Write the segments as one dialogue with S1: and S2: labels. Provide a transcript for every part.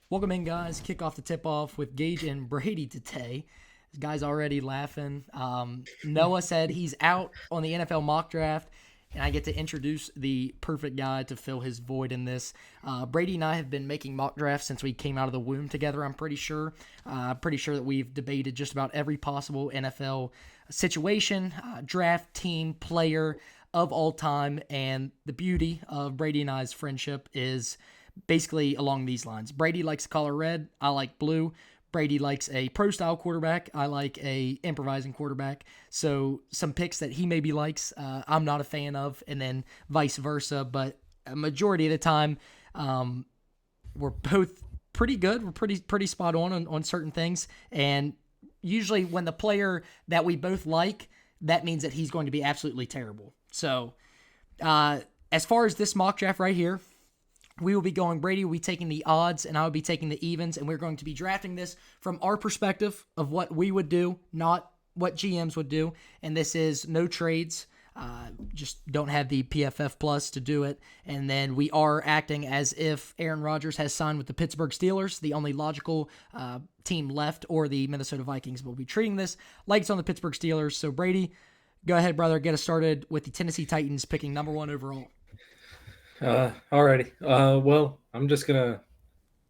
S1: Welcome in, guys. Kick off the tip off with Gage and Brady today. This guy's already laughing. Noah said he's out on the NFL mock draft, and I get to introduce the perfect guy to fill his void in this. Brady and I have been making mock drafts since we came out of the womb together, I'm pretty sure. Pretty sure that we've debated just about every possible NFL situation, draft, team, player of all time. And the beauty of Brady and I's friendship is basically along these lines. Brady likes the color red. I like blue. Brady likes a pro style quarterback. I like a improvising quarterback. So some picks that he maybe likes, I'm not a fan of, and then vice versa. But a majority of the time, we're both pretty good. We're pretty spot on certain things, and usually when the player that we both like, that means that he's going to be absolutely terrible. So as far as this mock draft right here, we will be going, Brady will be taking the odds, and I will be taking the evens, and we're going to be drafting this from our perspective of what we would do, not what GMs would do. And this is no trades. Just don't have the PFF Plus to do it. And then we are acting as if Aaron Rodgers has signed with the Pittsburgh Steelers, the only logical team left, or the Minnesota Vikings. We'll be treating this like it's on the Pittsburgh Steelers. So, Brady, go ahead, brother. Get us started with the Tennessee Titans picking number 1 overall.
S2: Alrighty. Well, I'm just gonna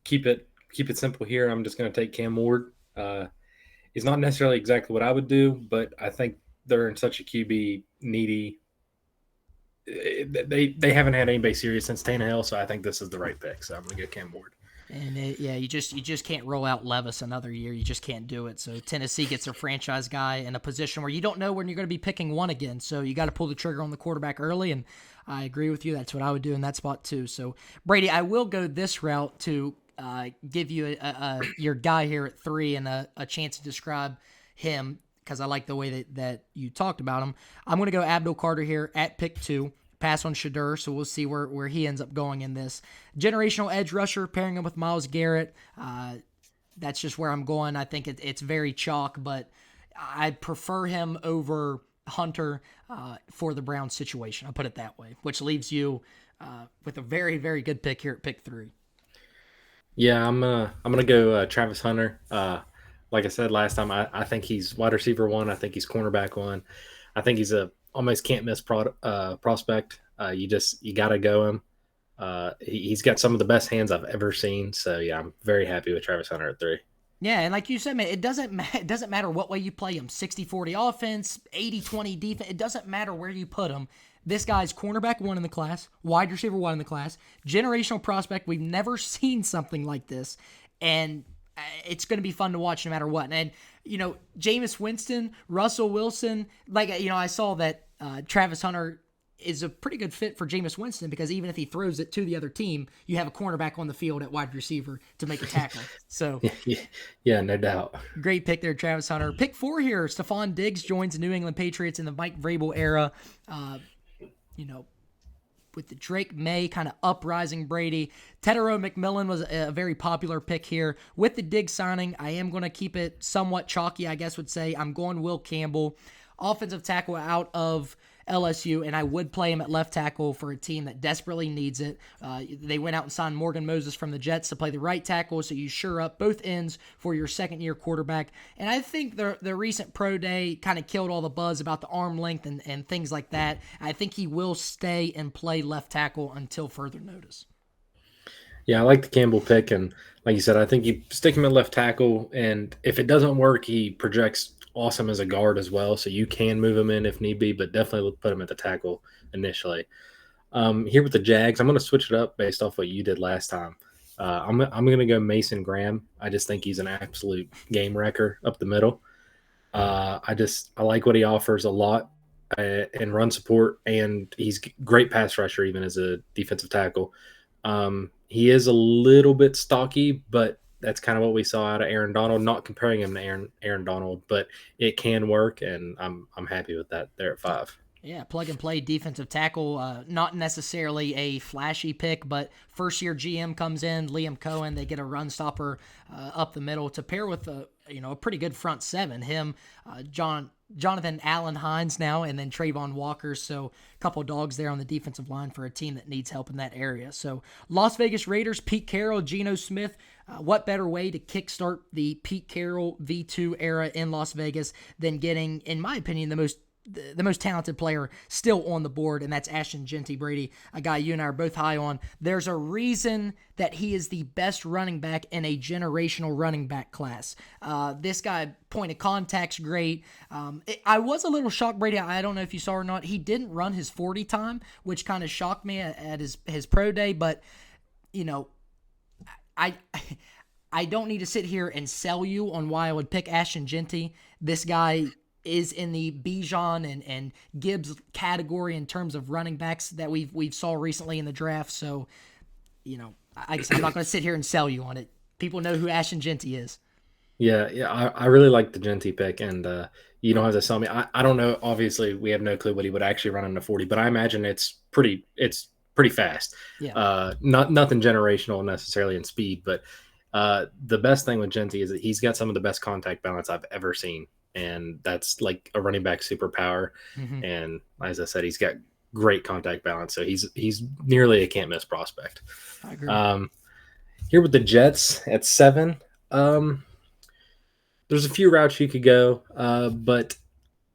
S2: keep it simple here. I'm just gonna take Cam Ward. He's not necessarily exactly what I would do, but I think they're in such a QB needy. They haven't had anybody serious since Tannehill, so I think this is the right pick. So I'm gonna get Cam Ward.
S1: And yeah, you just can't roll out Levis another year. You just can't do it. So Tennessee gets their franchise guy in a position where you don't know when you're going to be picking one again. So you got to pull the trigger on the quarterback early. And I agree with you. That's what I would do in that spot too. So Brady, I will go this route to give you your guy here at 3 and a chance to describe him because I like the way that you talked about him. I'm going to go Abdul Carter here at pick 2. Pass on Shedeur, so we'll see where he ends up going in this. Generational edge rusher, pairing him with Myles Garrett. That's just where I'm going. I think it's very chalk, but I prefer him over Hunter for the Browns situation. I'll put it that way, which leaves you with a very, very good pick here at pick 3.
S2: Yeah, I'm gonna go Travis Hunter. Like I said last time, I think he's wide receiver 1. I think he's cornerback 1. I think he's a almost can't miss prospect. You got to go him. He's got some of the best hands I've ever seen. So yeah, I'm very happy with Travis Hunter at 3.
S1: Yeah, and like you said, man, it doesn't matter what way you play him. 60-40 offense, 80-20 defense. It doesn't matter where you put him. This guy's cornerback 1 in the class, wide receiver 1 in the class, generational prospect. We've never seen something like this. And it's going to be fun to watch no matter what. And, Jameis Winston, Russell Wilson, I saw that Travis Hunter is a pretty good fit for Jameis Winston because even if he throws it to the other team, you have a cornerback on the field at wide receiver to make a tackle. So
S2: Yeah, no doubt.
S1: great pick there, Travis Hunter. Pick 4 here, Stephon Diggs joins the New England Patriots in the Mike Vrabel era. You know, with the Drake May kind of uprising Brady. Tedero McMillan was a very popular pick here. With the Diggs signing, I am going to keep it somewhat chalky, I guess would say. I'm going Will Campbell, offensive tackle out of LSU, and I would play him at left tackle for a team that desperately needs it. They went out and signed Morgan Moses from the Jets to play the right tackle, so you shore up both ends for your second-year quarterback. And I think the recent pro day kind of killed all the buzz about the arm length and things like that. I think he will stay and play left tackle until further notice.
S2: Yeah, I like the Campbell pick, and like you said, I think you stick him at left tackle, and if it doesn't work, he projects awesome as a guard as well, so you can move him in if need be, but definitely put him at the tackle initially. Here with the Jags, I'm going to switch it up based off what you did last time. I'm going to go Mason Graham. I just think he's an absolute game wrecker up the middle. I like what he offers a lot in run support, and he's great pass rusher even as a defensive tackle. He is a little bit stocky, but that's kind of what we saw out of Aaron Donald. Not comparing him to Aaron Donald, but it can work, and I'm happy with that there at 5.
S1: Yeah, plug and play defensive tackle. Not necessarily a flashy pick, but first year GM comes in, Liam Cohen. They get a run stopper up the middle to pair with a pretty good front seven. Him, Jonathan Allen Hines now, and then Trayvon Walker. So a couple dogs there on the defensive line for a team that needs help in that area. So Las Vegas Raiders, Pete Carroll, Geno Smith. What better way to kickstart the Pete Carroll V2 era in Las Vegas than getting, in my opinion, the most talented player still on the board, and that's Ashton Jeanty, Brady, a guy you and I are both high on. There's a reason that he is the best running back in a generational running back class. This guy, point of contact's great. I was a little shocked, Brady. I don't know if you saw or not. He didn't run his 40 time, which kind of shocked me at his pro day, but, I I don't need to sit here and sell you on why I would pick Ashton Jeanty. This guy is in the Bijan and Gibbs category in terms of running backs that we've saw recently in the draft. So, I guess I'm not going to sit here and sell you on it. People know who Ashton Jeanty is.
S2: Yeah, I really like the Genty pick, and you don't have to sell me. I don't know. Obviously, we have no clue what he would actually run in the 40, but I imagine it's pretty fast.
S1: Yeah.
S2: Not nothing generational necessarily in speed, but the best thing with Genty is that he's got some of the best contact balance I've ever seen, and that's like a running back superpower.
S1: Mm-hmm.
S2: And as I said, he's got great contact balance, so he's nearly a can't miss prospect.
S1: I agree.
S2: Here with the Jets at 7. There's a few routes you could go, but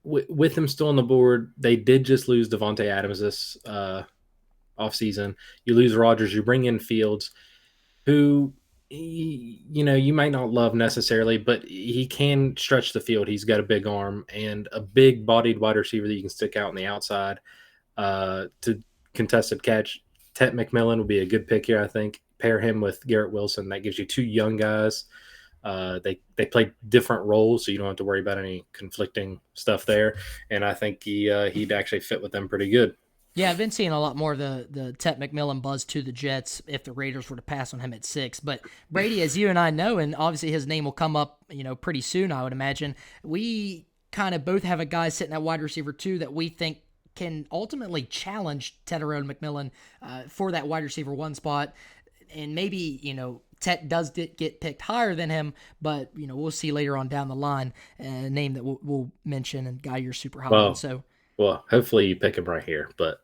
S2: with him still on the board, they did just lose Devontae Adams this offseason. You lose Rodgers, you bring in Fields, who you might not love necessarily, but he can stretch the field. He's got a big arm and a big-bodied wide receiver that you can stick out on the outside to contested catch. Tet McMillan would be a good pick here, I think. Pair him with Garrett Wilson. That gives you two young guys. They play different roles, so you don't have to worry about any conflicting stuff there. And I think he'd actually fit with them pretty good.
S1: Yeah, I've been seeing a lot more of the Tet McMillan buzz to the Jets if the Raiders were to pass on him at 6. But Brady, as you and I know, and obviously his name will come up, pretty soon, I would imagine, we kind of both have a guy sitting at wide receiver 2 that we think can ultimately challenge Tetairoa McMillan for that wide receiver 1 spot. And maybe, Tet does get picked higher than him, but, we'll see later on down the line a name that we'll mention and guy you're super high on. So.
S2: Well, hopefully you pick him right here, but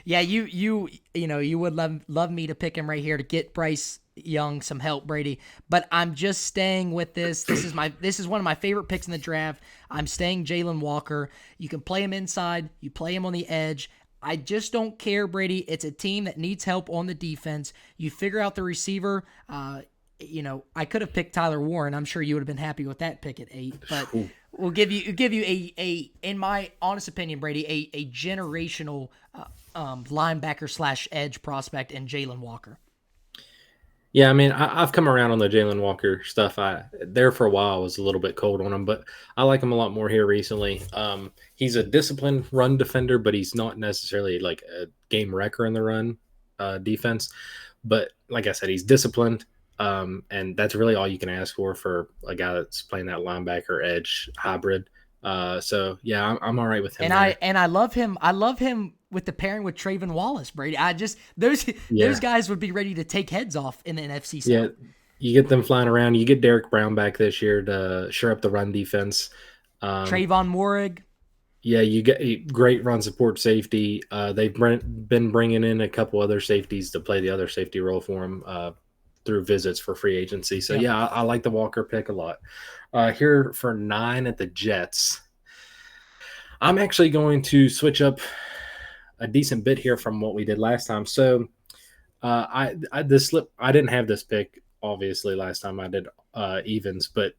S1: yeah, you would love me to pick him right here to get Bryce Young some help, Brady. But I'm just staying with this. This is one of my favorite picks in the draft. I'm staying Jalen Walker. You can play him inside, you play him on the edge. I just don't care, Brady. It's a team that needs help on the defense. You figure out the receiver. I could have picked Tyler Warren. I'm sure you would have been happy with that pick at 8, but we'll give you a in my honest opinion, Brady, a generational linebacker / edge prospect in Jalen Walker.
S2: Yeah, I mean, I've come around on the Jalen Walker stuff. There for a while I was a little bit cold on him, but I like him a lot more here recently. He's a disciplined run defender, but he's not necessarily like a game wrecker in the run defense. But like I said, he's disciplined. And that's really all you can ask for a guy that's playing that linebacker edge hybrid. So yeah, I'm all right with him.
S1: And I love him. I love him with the pairing with Trayvon Wallace, Brady. Those guys would be ready to take heads off in the NFC South.
S2: Yeah, you get them flying around. You get Derek Brown back this year to shore up the run defense.
S1: Trayvon Morig.
S2: Yeah, you get great run support safety. They've been bringing in a couple other safeties to play the other safety role for him through visits for free agency. So yeah, I like the Walker pick a lot. Here for 9 at the Jets, I'm actually going to switch up a decent bit here from what we did last time. So I didn't have this pick obviously last time I did evens, but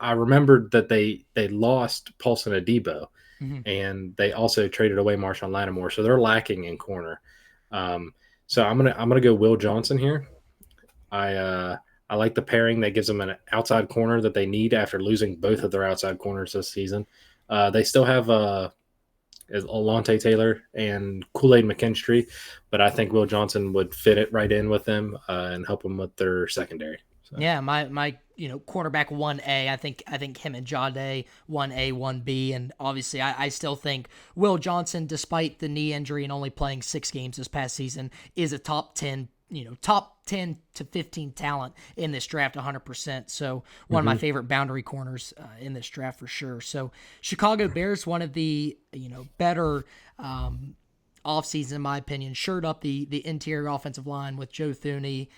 S2: I remembered that they lost Paulson Adebo, and they also traded away Marshawn Lattimore, so they're lacking in corner. So I'm gonna go Will Johnson here. I like the pairing that gives them an outside corner that they need after losing both of their outside corners this season. They still have Alontae Taylor and Kool-Aid McKinstry, but I think Will Johnson would fit it right in with them and help them with their secondary. So.
S1: Yeah, my quarterback 1A. I think him and Jade 1A 1B, and obviously I still think Will Johnson, despite the knee injury and only playing 6 games this past season, is a top 10 to 15 talent in this draft 100%. So one of my favorite boundary corners in this draft for sure. So Chicago Bears, one of the better offseason, in my opinion, shored up the interior offensive line with Joe Thuney,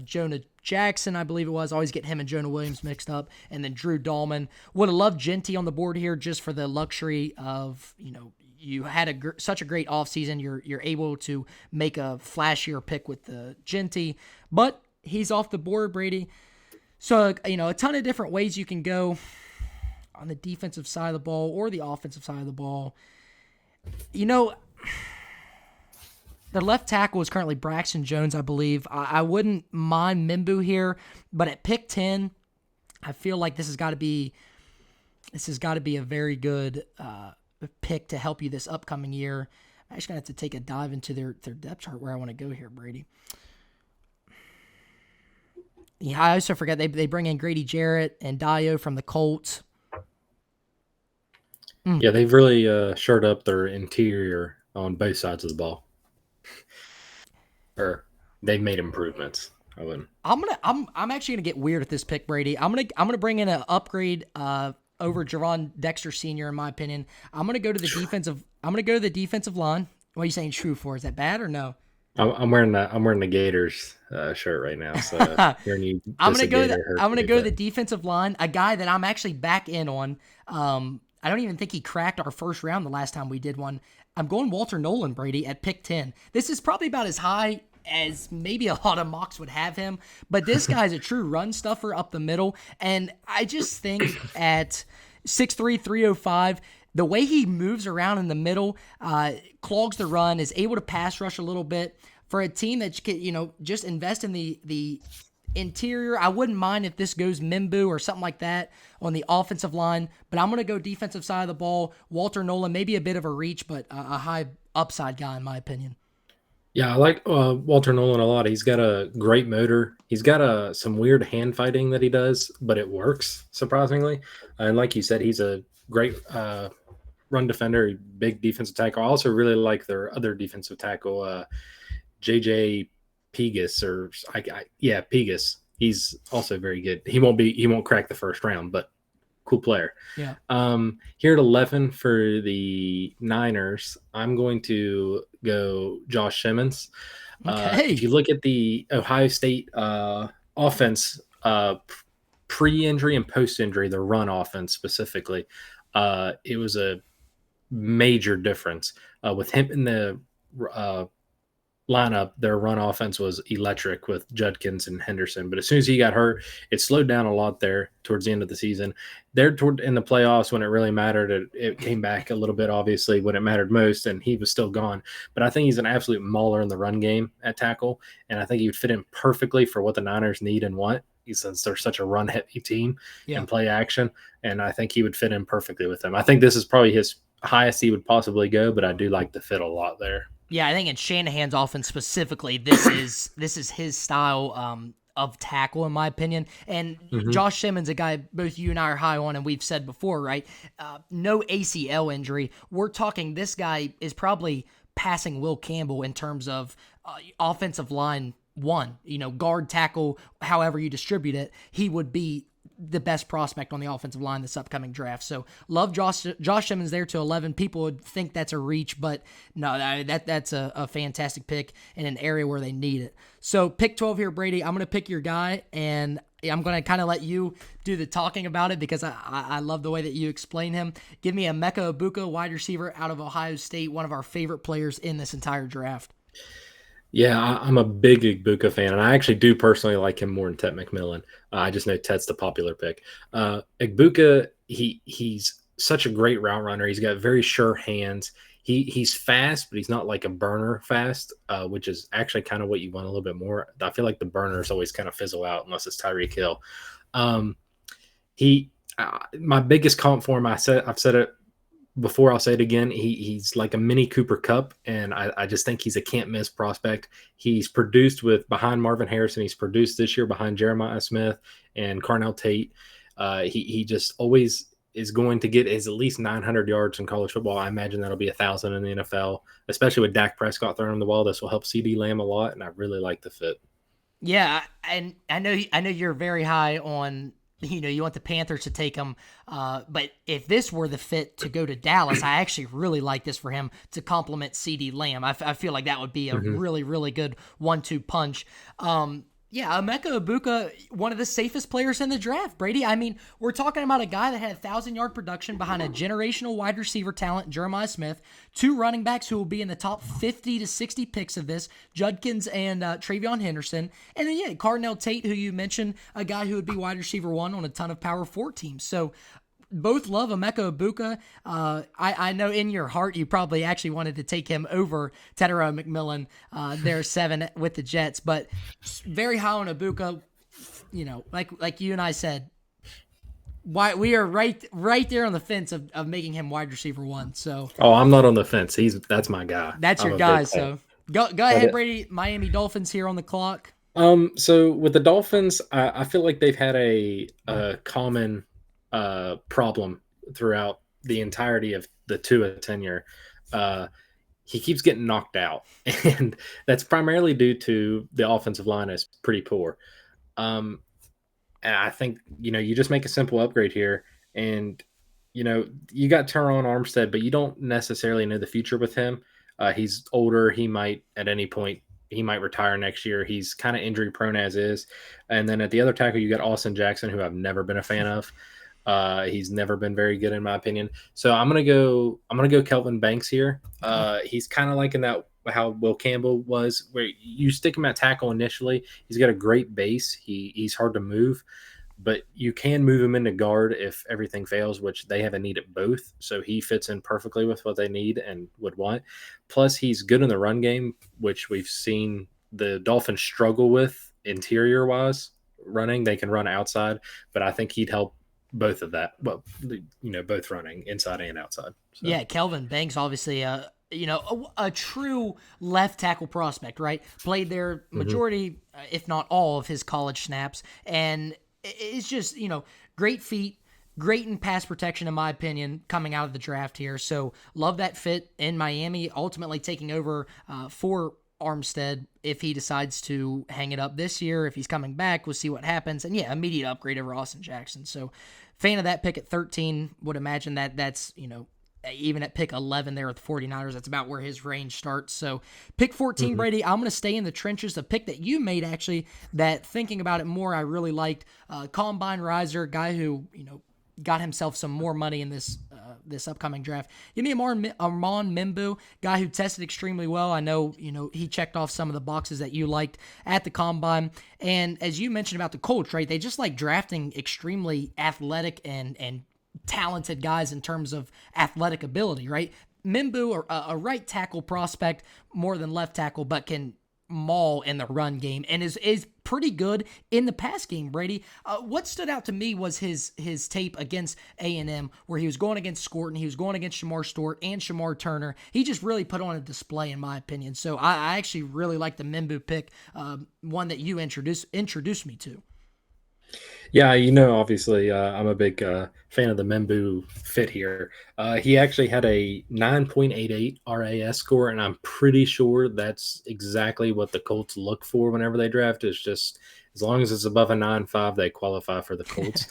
S1: Jonah Jackson, I believe it was. I always get him and Jonah Williams mixed up. And then Drew Dahlman. Would have loved Genty on the board here just for the luxury of, you had such a great offseason. You're able to make a flashier pick with the Genty. But he's off the board, Brady. So, a ton of different ways you can go on the defensive side of the ball or the offensive side of the ball. The left tackle is currently Braxton Jones, I believe. I wouldn't mind Mimbu here, but at pick 10, I feel like this has got to be a very good pick to help you this upcoming year. I'm actually going to have to take a dive into their depth chart where I want to go here, Brady. Yeah, I also forget they bring in Grady Jarrett and Dio from the Colts.
S2: Yeah, they've really shored up their interior on both sides of the ball. Or they've made improvements. I wouldn't.
S1: I'm actually gonna get weird at this pick, Brady. I'm gonna bring in an upgrade over Javon Dexter Sr. in my opinion. I'm gonna go to the defensive line. What are you saying true for? Is that bad or no?
S2: I'm wearing the Gators shirt right now, so hearing you
S1: I'm
S2: diss
S1: gonna
S2: a
S1: go.
S2: Gator hurts
S1: I'm gonna
S2: me,
S1: go to
S2: but
S1: the defensive line. A guy that I'm actually back in on. I don't even think he cracked our first round the last time we did one. I'm going Walter Nolan, Brady, at pick 10. This is probably about as high as maybe a lot of mocks would have him, but this guy's a true run stuffer up the middle, and I just think at 6'3", 305, the way he moves around in the middle, clogs the run, is able to pass rush a little bit. For a team that can, just invest in the interior, I wouldn't mind if this goes Mimbu or something like that on the offensive line, but I'm going to go defensive side of the ball. Walter Nolan, maybe a bit of a reach, but a high upside guy in my opinion.
S2: yeah, I like Walter Nolan a lot. He's got a great motor. He's got some weird hand fighting that he does, but it works surprisingly. And like you said, he's a great run defender, big defensive tackle. I also really like their other defensive tackle, JJ Pegas, Pegas. He's also very good. He won't crack the first round, but cool player.
S1: Yeah.
S2: Here at 11 for the Niners, I'm going to go Josh Simmons.
S1: Okay.
S2: If you look at the Ohio State offense, pre-injury and post-injury, the run offense specifically, it was a major difference with him in the lineup. Their run offense was electric with Judkins and Henderson, but as soon as he got hurt, it slowed down a lot there towards the end of the season. There toward in the playoffs when it really mattered, it came back a little bit, obviously, when it mattered most, and he was still gone. But I think he's an absolute mauler in the run game at tackle, and I think he would fit in perfectly for what the Niners need and want, since they're such a run-heavy team and play action, and I think he would fit in perfectly with them. I think this is probably his highest he would possibly go, but I do like the fit a lot there.
S1: Yeah, I think in Shanahan's offense specifically, this is his style of tackle, in my opinion. And Josh Simmons, a guy both you and I are high on, and we've said before, right? No ACL injury. We're talking this guy is probably passing Will Campbell in terms of offensive line one, guard, tackle, however you distribute it. He would be the best prospect on the offensive line this upcoming draft. So love Josh Simmons there to 11. People would think that's a reach, but no, that's a fantastic pick in an area where they need it. So pick 12 here, Brady. I'm going to pick your guy, and I'm going to kind of let you do the talking about it because I love the way that you explain him. Give me a Emeka Egbuka, wide receiver out of Ohio State, one of our favorite players in this entire draft.
S2: Yeah, I'm a big Egbuka fan, and I actually do personally like him more than Ted McMillan. I just know Ted's the popular pick. Egbuka, he's such a great route runner. He's got very sure hands. He's fast, but he's not like a burner fast, which is actually kind of what you want a little bit more. I feel like the burners always kind of fizzle out unless it's Tyreek Hill. My biggest comp for him, I've said it before I'll say it again, he's like a mini Cooper Cup, and I just think he's a can't miss prospect. He's produced with behind Marvin Harrison. He's produced this year behind Jeremiah Smith and Carnell Tate. He just always is going to get his at least 900 yards in college football. I imagine that'll be 1,000 in the NFL, especially with Dak Prescott throwing him the ball. This will help CD Lamb a lot, and I really like the fit.
S1: Yeah, and I know you're very high on, you want the Panthers to take him, but if this were the fit to go to Dallas, I actually really like this for him to complement CD Lamb. I feel like that would be a
S2: Mhm.
S1: really really good 1-2 punch. Yeah, Emeka Ibuka, one of the safest players in the draft, Brady. I mean, we're talking about a guy that had 1,000-yard production behind a generational wide receiver talent, Jeremiah Smith, two running backs who will be in the top 50 to 60 picks of this, Judkins and Travion Henderson. And then, yeah, Cardinal Tate, who you mentioned, a guy who would be wide receiver one on a ton of Power 4 teams. So both love Emeka Ibuka. I know in your heart you probably actually wanted to take him over Tedero McMillan. They're 7 with the Jets, but very high on Ibuka. Like you and I said, why we are right there on the fence of making him wide receiver one. So
S2: Oh, I'm not on the fence. That's my guy.
S1: that's
S2: I'm
S1: your
S2: a
S1: guy.
S2: big fan.
S1: So go
S2: But
S1: ahead, Brady. Miami Dolphins here on the clock.
S2: so with the Dolphins, I feel like they've had a common problem throughout the entirety of the Tua tenure. Uh, he keeps getting knocked out, and that's primarily due to the offensive line is pretty poor. Um, and I think you just make a simple upgrade here, and you got Teron Armstead, but you don't necessarily know the future with him. He's older. He might at any point he might retire next year. He's kind of injury prone as is. And then at the other tackle, you got Austin Jackson, who I've never been a fan of. He's never been very good in my opinion. So I'm gonna go Kelvin Banks here.
S1: Okay.
S2: He's kind of like in that how Will Campbell was, where you stick him at tackle initially. He's got a great base. He's hard to move, but you can move him into guard if everything fails, which they have a need at both. So he fits in perfectly with what they need and would want. Plus, he's good in the run game, which we've seen the Dolphins struggle with interior wise running. They can run outside, but I think he'd help both of that. Well, both running inside and outside. So.
S1: Yeah, Kelvin Banks, obviously, a true left tackle prospect, right? Played there
S2: Mhm.
S1: majority, if not all, of his college snaps, and it's just great feet, great in pass protection, in my opinion, coming out of the draft here. So love that fit in Miami, ultimately taking over for Armstead if he decides to hang it up this year. If he's coming back, we'll see what happens. And yeah, immediate upgrade over Austin Jackson. So fan of that pick at 13. Would imagine that that's even at pick 11 there with the 49ers, that's about where his range starts. So pick 14,
S2: Mhm.
S1: Brady, I'm going to stay in the trenches. A pick that you made, actually, that thinking about it more, I really liked. Combine riser, guy who, got himself some more money in this upcoming draft. Give me Armand Mimbu, guy who tested extremely well. I know, he checked off some of the boxes that you liked at the combine. And as you mentioned about the Colts, right, they just like drafting extremely athletic and talented guys in terms of athletic ability, right? Mimbu, a right tackle prospect more than left tackle, but can maul in the run game and is pretty good in the pass game. Brady, what stood out to me was his tape against A&M, where he was going against Scorton, he was going against Shamar Stewart and Shamar Turner. He just really put on a display, in my opinion. So I actually really like the Mimbu pick, one that you introduced me to.
S2: Yeah, obviously, I'm a big fan of the Membu fit here. He actually had a 9.88 RAS score, and I'm pretty sure that's exactly what the Colts look for whenever they draft. It's just as long as it's above a 9.5, they qualify for the Colts.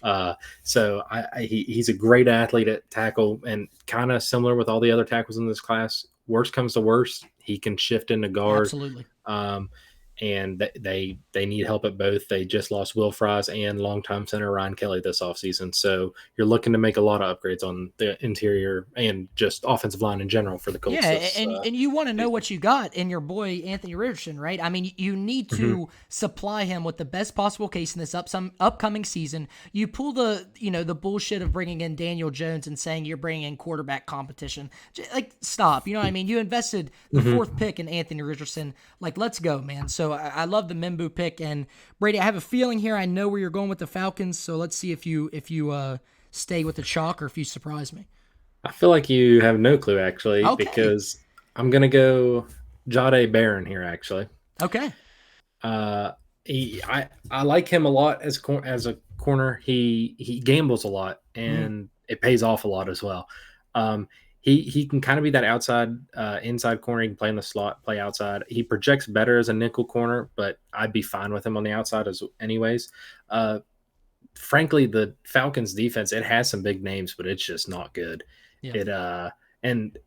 S2: Uh, so he's a great athlete at tackle, and kind of similar with all the other tackles in this class. Worst comes to worst, he can shift into guard.
S1: Absolutely.
S2: Um, and they need help at both. They just lost Will Fries and longtime center Ryan Kelly this offseason. So you're looking to make a lot of upgrades on the interior and just offensive line in general for the
S1: Yeah,
S2: Colts this
S1: and you want to know
S2: season.
S1: what you got in your boy Anthony Richardson, right? I mean, you need
S2: Mhm.
S1: to supply him with the best possible case in this upcoming season. You pull the bullshit of bringing in Daniel Jones and saying you're bringing in quarterback competition. Like, stop. You know what I mean? You invested the
S2: Mhm.
S1: fourth pick in Anthony Richardson. Like, let's go, man. So I love the Mimbu pick, and Brady, I have a feeling here. I know where you're going with the Falcons. So let's see if you stay with the chalk or if you surprise me.
S2: I feel like you have no clue actually,
S1: Okay.
S2: because I'm gonna go Jade Barron here actually.
S1: Okay.
S2: Uh, I like him a lot as as a corner. He gambles a lot
S1: Mhm.
S2: and it pays off a lot as well. Um, he can kind of be that outside inside corner. He can play in the slot, play outside. He projects better as a nickel corner, but I'd be fine with him on the outside as anyways. Uh, Frankly, the Falcons defense, it has some big names, but it's just not good.
S1: Yeah.
S2: It and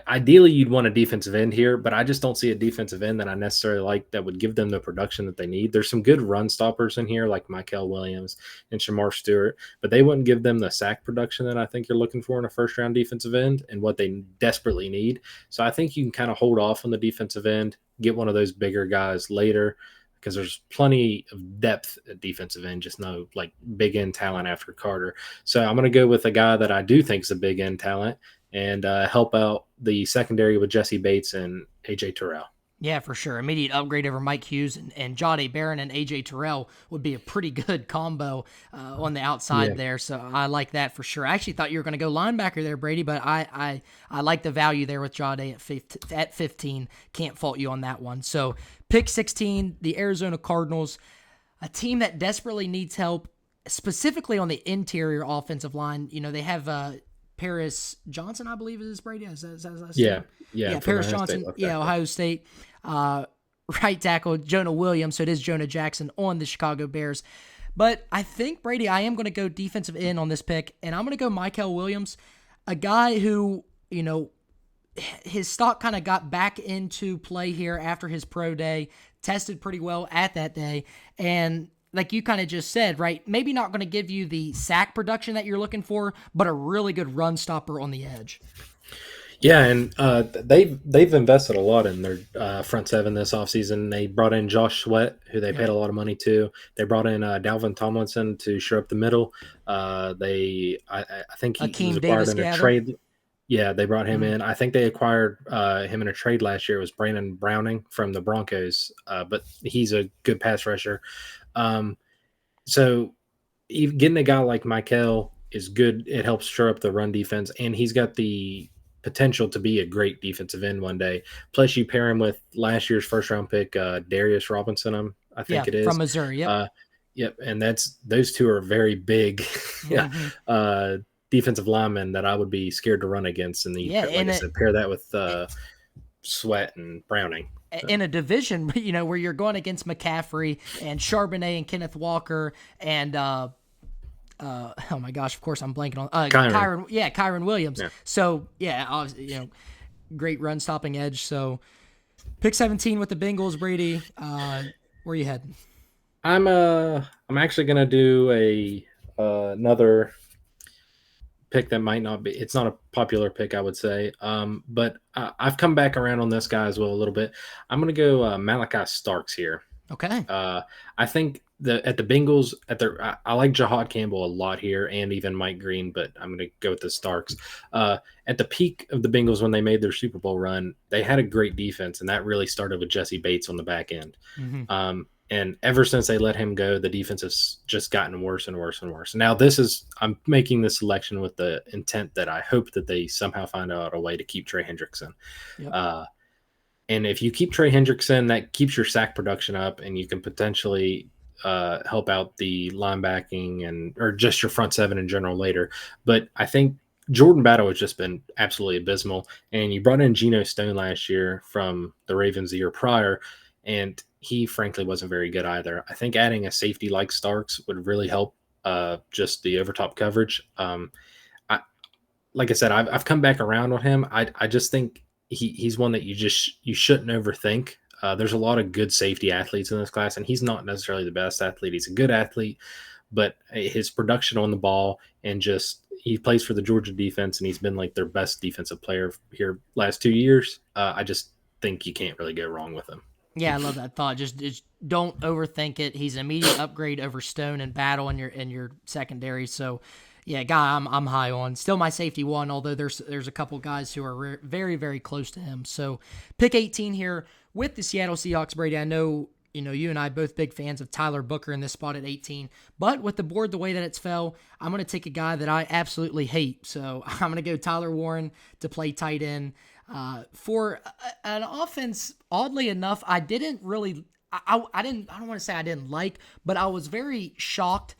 S2: ideally you'd want a defensive end here, but I just don't see a defensive end that I necessarily like that would give them the production that they need. There's some good run stoppers in here, like Michael Williams and Shamar Stewart, but they wouldn't give them the sack production that I think you're looking for in a first round defensive end and what they desperately need. So I think you can kind of hold off on the defensive end, get one of those bigger guys later, because there's plenty of depth at defensive end, just no like big end talent after Carter. So I'm going to go with a guy that I do think is a big end talent and help out the secondary with Jesse Bates and AJ Terrell.
S1: Yeah, for sure. Immediate upgrade over Mike Hughes and Jahdae Barron and AJ Terrell would be a pretty good combo on the outside
S2: Yeah.
S1: there. So I like that for sure. I actually thought you were going to go linebacker there, Brady, but I like the value there with Jahdae at 15. Can't fault you on that one. So pick 16, the Arizona Cardinals, a team that desperately needs help, specifically on the interior offensive line. You know, they have Paris Johnson, I believe, is Brady. Is that his last
S2: Yeah.
S1: name?
S2: Yeah.
S1: Yeah,
S2: From
S1: Paris
S2: Ohio State
S1: Johnson.
S2: left
S1: Yeah,
S2: tackle.
S1: Ohio State. Uh, right tackle Jonah Williams. So it is Jonah Jackson on the Chicago Bears. But I think, Brady, I am going to go defensive end on this pick, and I'm going to go Michael Williams, a guy who, you know, his stock kind of got back into play here after his pro day, tested pretty well at that day. And like you kind of just said, right? Maybe not going to give you the sack production that you're looking for, but a really good run stopper on the edge.
S2: Yeah, and they've invested a lot in their front seven this offseason. They brought in Josh Sweat, who they
S1: Yep.
S2: paid a lot of money to. They brought in Dalvin Tomlinson to shore up the middle. I think he was
S1: Akeem
S2: acquired
S1: Davis
S2: in a
S1: Gather.
S2: trade. Yeah, they brought him
S1: Mm-hmm.
S2: in. I think they acquired him in a trade last year. It was Brandon Browning from the Broncos, but he's a good pass rusher. Um, so even getting a guy like Michael is good. It helps shore up the run defense, and he's got the potential to be a great defensive end one day. Plus, you pair him with last year's first round pick, Darius Robinson, I
S1: Yeah,
S2: think it
S1: from
S2: is.
S1: Missouri. Yep.
S2: Uh, yep, and that's those two are very big, yeah,
S1: Mm-hmm.
S2: uh, defensive linemen that I would be scared to run against. And the
S1: Yeah,
S2: like I
S1: and
S2: said, pair that with Sweat and Browning. So,
S1: in a division, you know, where you're going against McCaffrey and Charbonnet and Kenneth Walker and oh my gosh, of course I'm blanking on
S2: Kyron,
S1: Kyron, yeah, Kyron Williams.
S2: yeah.
S1: So yeah, obviously, you know, great run stopping edge. So pick 17 with the Bengals, Brady. Where you heading?
S2: I'm actually gonna do a another pick that might not be. It's not a popular pick, I would say. But I've come back around on this guy as well a little bit. I'm gonna go Malachi Starks here.
S1: Okay.
S2: Uh, I think at the Bengals I like Jahad Campbell a lot here, and even Mike Green, but I'm going to go with the Starks. At the peak of the Bengals when they made their Super Bowl run, they had a great defense, and that really started with Jesse Bates on the back end.
S1: Mm-hmm.
S2: And ever since they let him go, the defense has just gotten worse and worse and worse. Now, I'm making this selection with the intent that I hope that they somehow find out a way to keep Trey Hendrickson.
S1: Yep.
S2: Uh, and if you keep Trey Hendrickson, that keeps your sack production up, and you can potentially help out the linebacking and or just your front seven in general later. But I think Jordan Battle has just been absolutely abysmal. And you brought in Geno Stone last year from the Ravens the year prior, and he frankly wasn't very good either. I think adding a safety like Starks would really help just the overtop coverage. I, like I said, I've come back around on him. I just think he's one that you shouldn't overthink. There's a lot of good safety athletes in this class, and he's not necessarily the best athlete. He's a good athlete, but his production on the ball and just he plays for the Georgia defense, and he's been like their best defensive player here last 2 years. I just think you can't really go wrong with him.
S1: Yeah, I love that thought. Just don't overthink it. He's an immediate upgrade over Stone and Battle in your secondary. So, yeah, guy, I'm high on. Still my safety one, although there's a couple guys who are very very close to him. So, pick 18 here with the Seattle Seahawks, Brady. I know you and I both big fans of Tyler Booker in this spot at 18. But with the board the way that it's fell, I'm going to take a guy that I absolutely hate. So I'm going to go Tyler Warren to play tight end. For an offense, oddly enough, I didn't really, I didn't, I don't want to say I didn't like, but I was very shocked.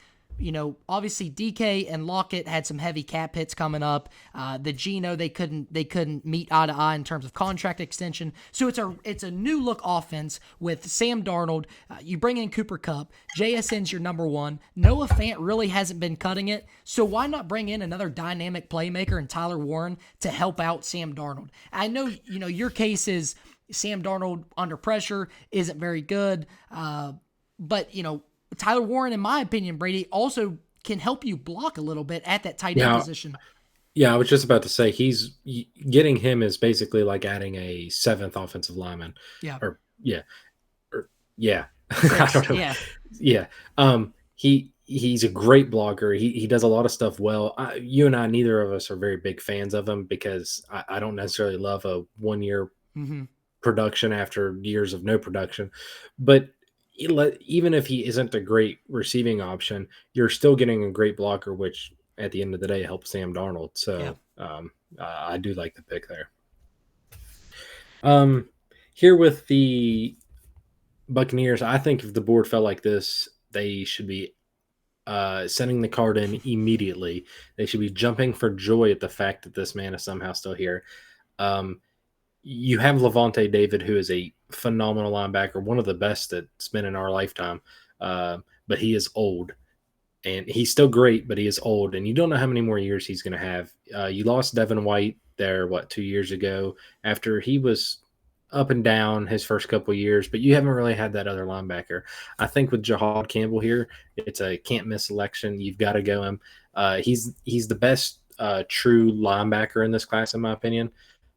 S1: Obviously DK and Lockett had some heavy cap hits coming up. The Geno they couldn't meet eye to eye in terms of contract extension. So it's a new look offense with Sam Darnold. You bring in Cooper Kupp. JSN's your number one. Noah Fant really hasn't been cutting it. So why not bring in another dynamic playmaker and Tyler Warren to help out Sam Darnold? I know your case is Sam Darnold under pressure isn't very good, but Tyler Warren, in my opinion, Brady, also can help you block a little bit at that tight end
S2: Yeah,
S1: position.
S2: yeah. I was just about to say getting him is basically like adding a seventh offensive lineman,
S1: Yeah.
S2: or yeah, or yeah. I
S1: Sixth.
S2: don't know.
S1: Yeah.
S2: Yeah. He's a great blocker. He does a lot of stuff well. You and I, neither of us are very big fans of him because I don't necessarily love a 1 year
S1: Mm-hmm.
S2: production after years of no production. But even if he isn't a great receiving option, you're still getting a great blocker, which at the end of the day helps Sam Darnold.
S1: Yeah.
S2: So I do like the pick there. Um, Here with the Buccaneers, I think if the board fell like this, they should be sending the card in immediately. They should be jumping for joy at the fact that this man is somehow still here. Um, you have Levante David, who is a phenomenal linebacker, one of the best that's been in our lifetime. But he is old, and he's still great, but he is old, and you don't know how many more years he's going to have. You lost Devin White there, 2 years ago, after he was up and down his first couple of years, but you haven't really had that other linebacker. I think with Jahad Campbell here, it's a can't miss selection. You've got to go him. He's the best true linebacker in this class, in my opinion.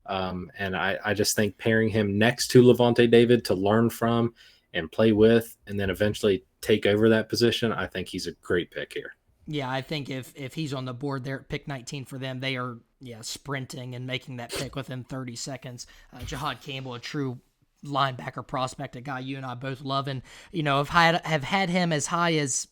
S2: And I just think pairing him next to Levante David to learn from and play with, and then eventually take over that position, I think he's a great pick here.
S1: Yeah, I think if he's on the board there at pick 19 for them, they are sprinting and making that pick within 30 seconds. Jahad Campbell, a true linebacker prospect, a guy you and I both love, and have had him as high as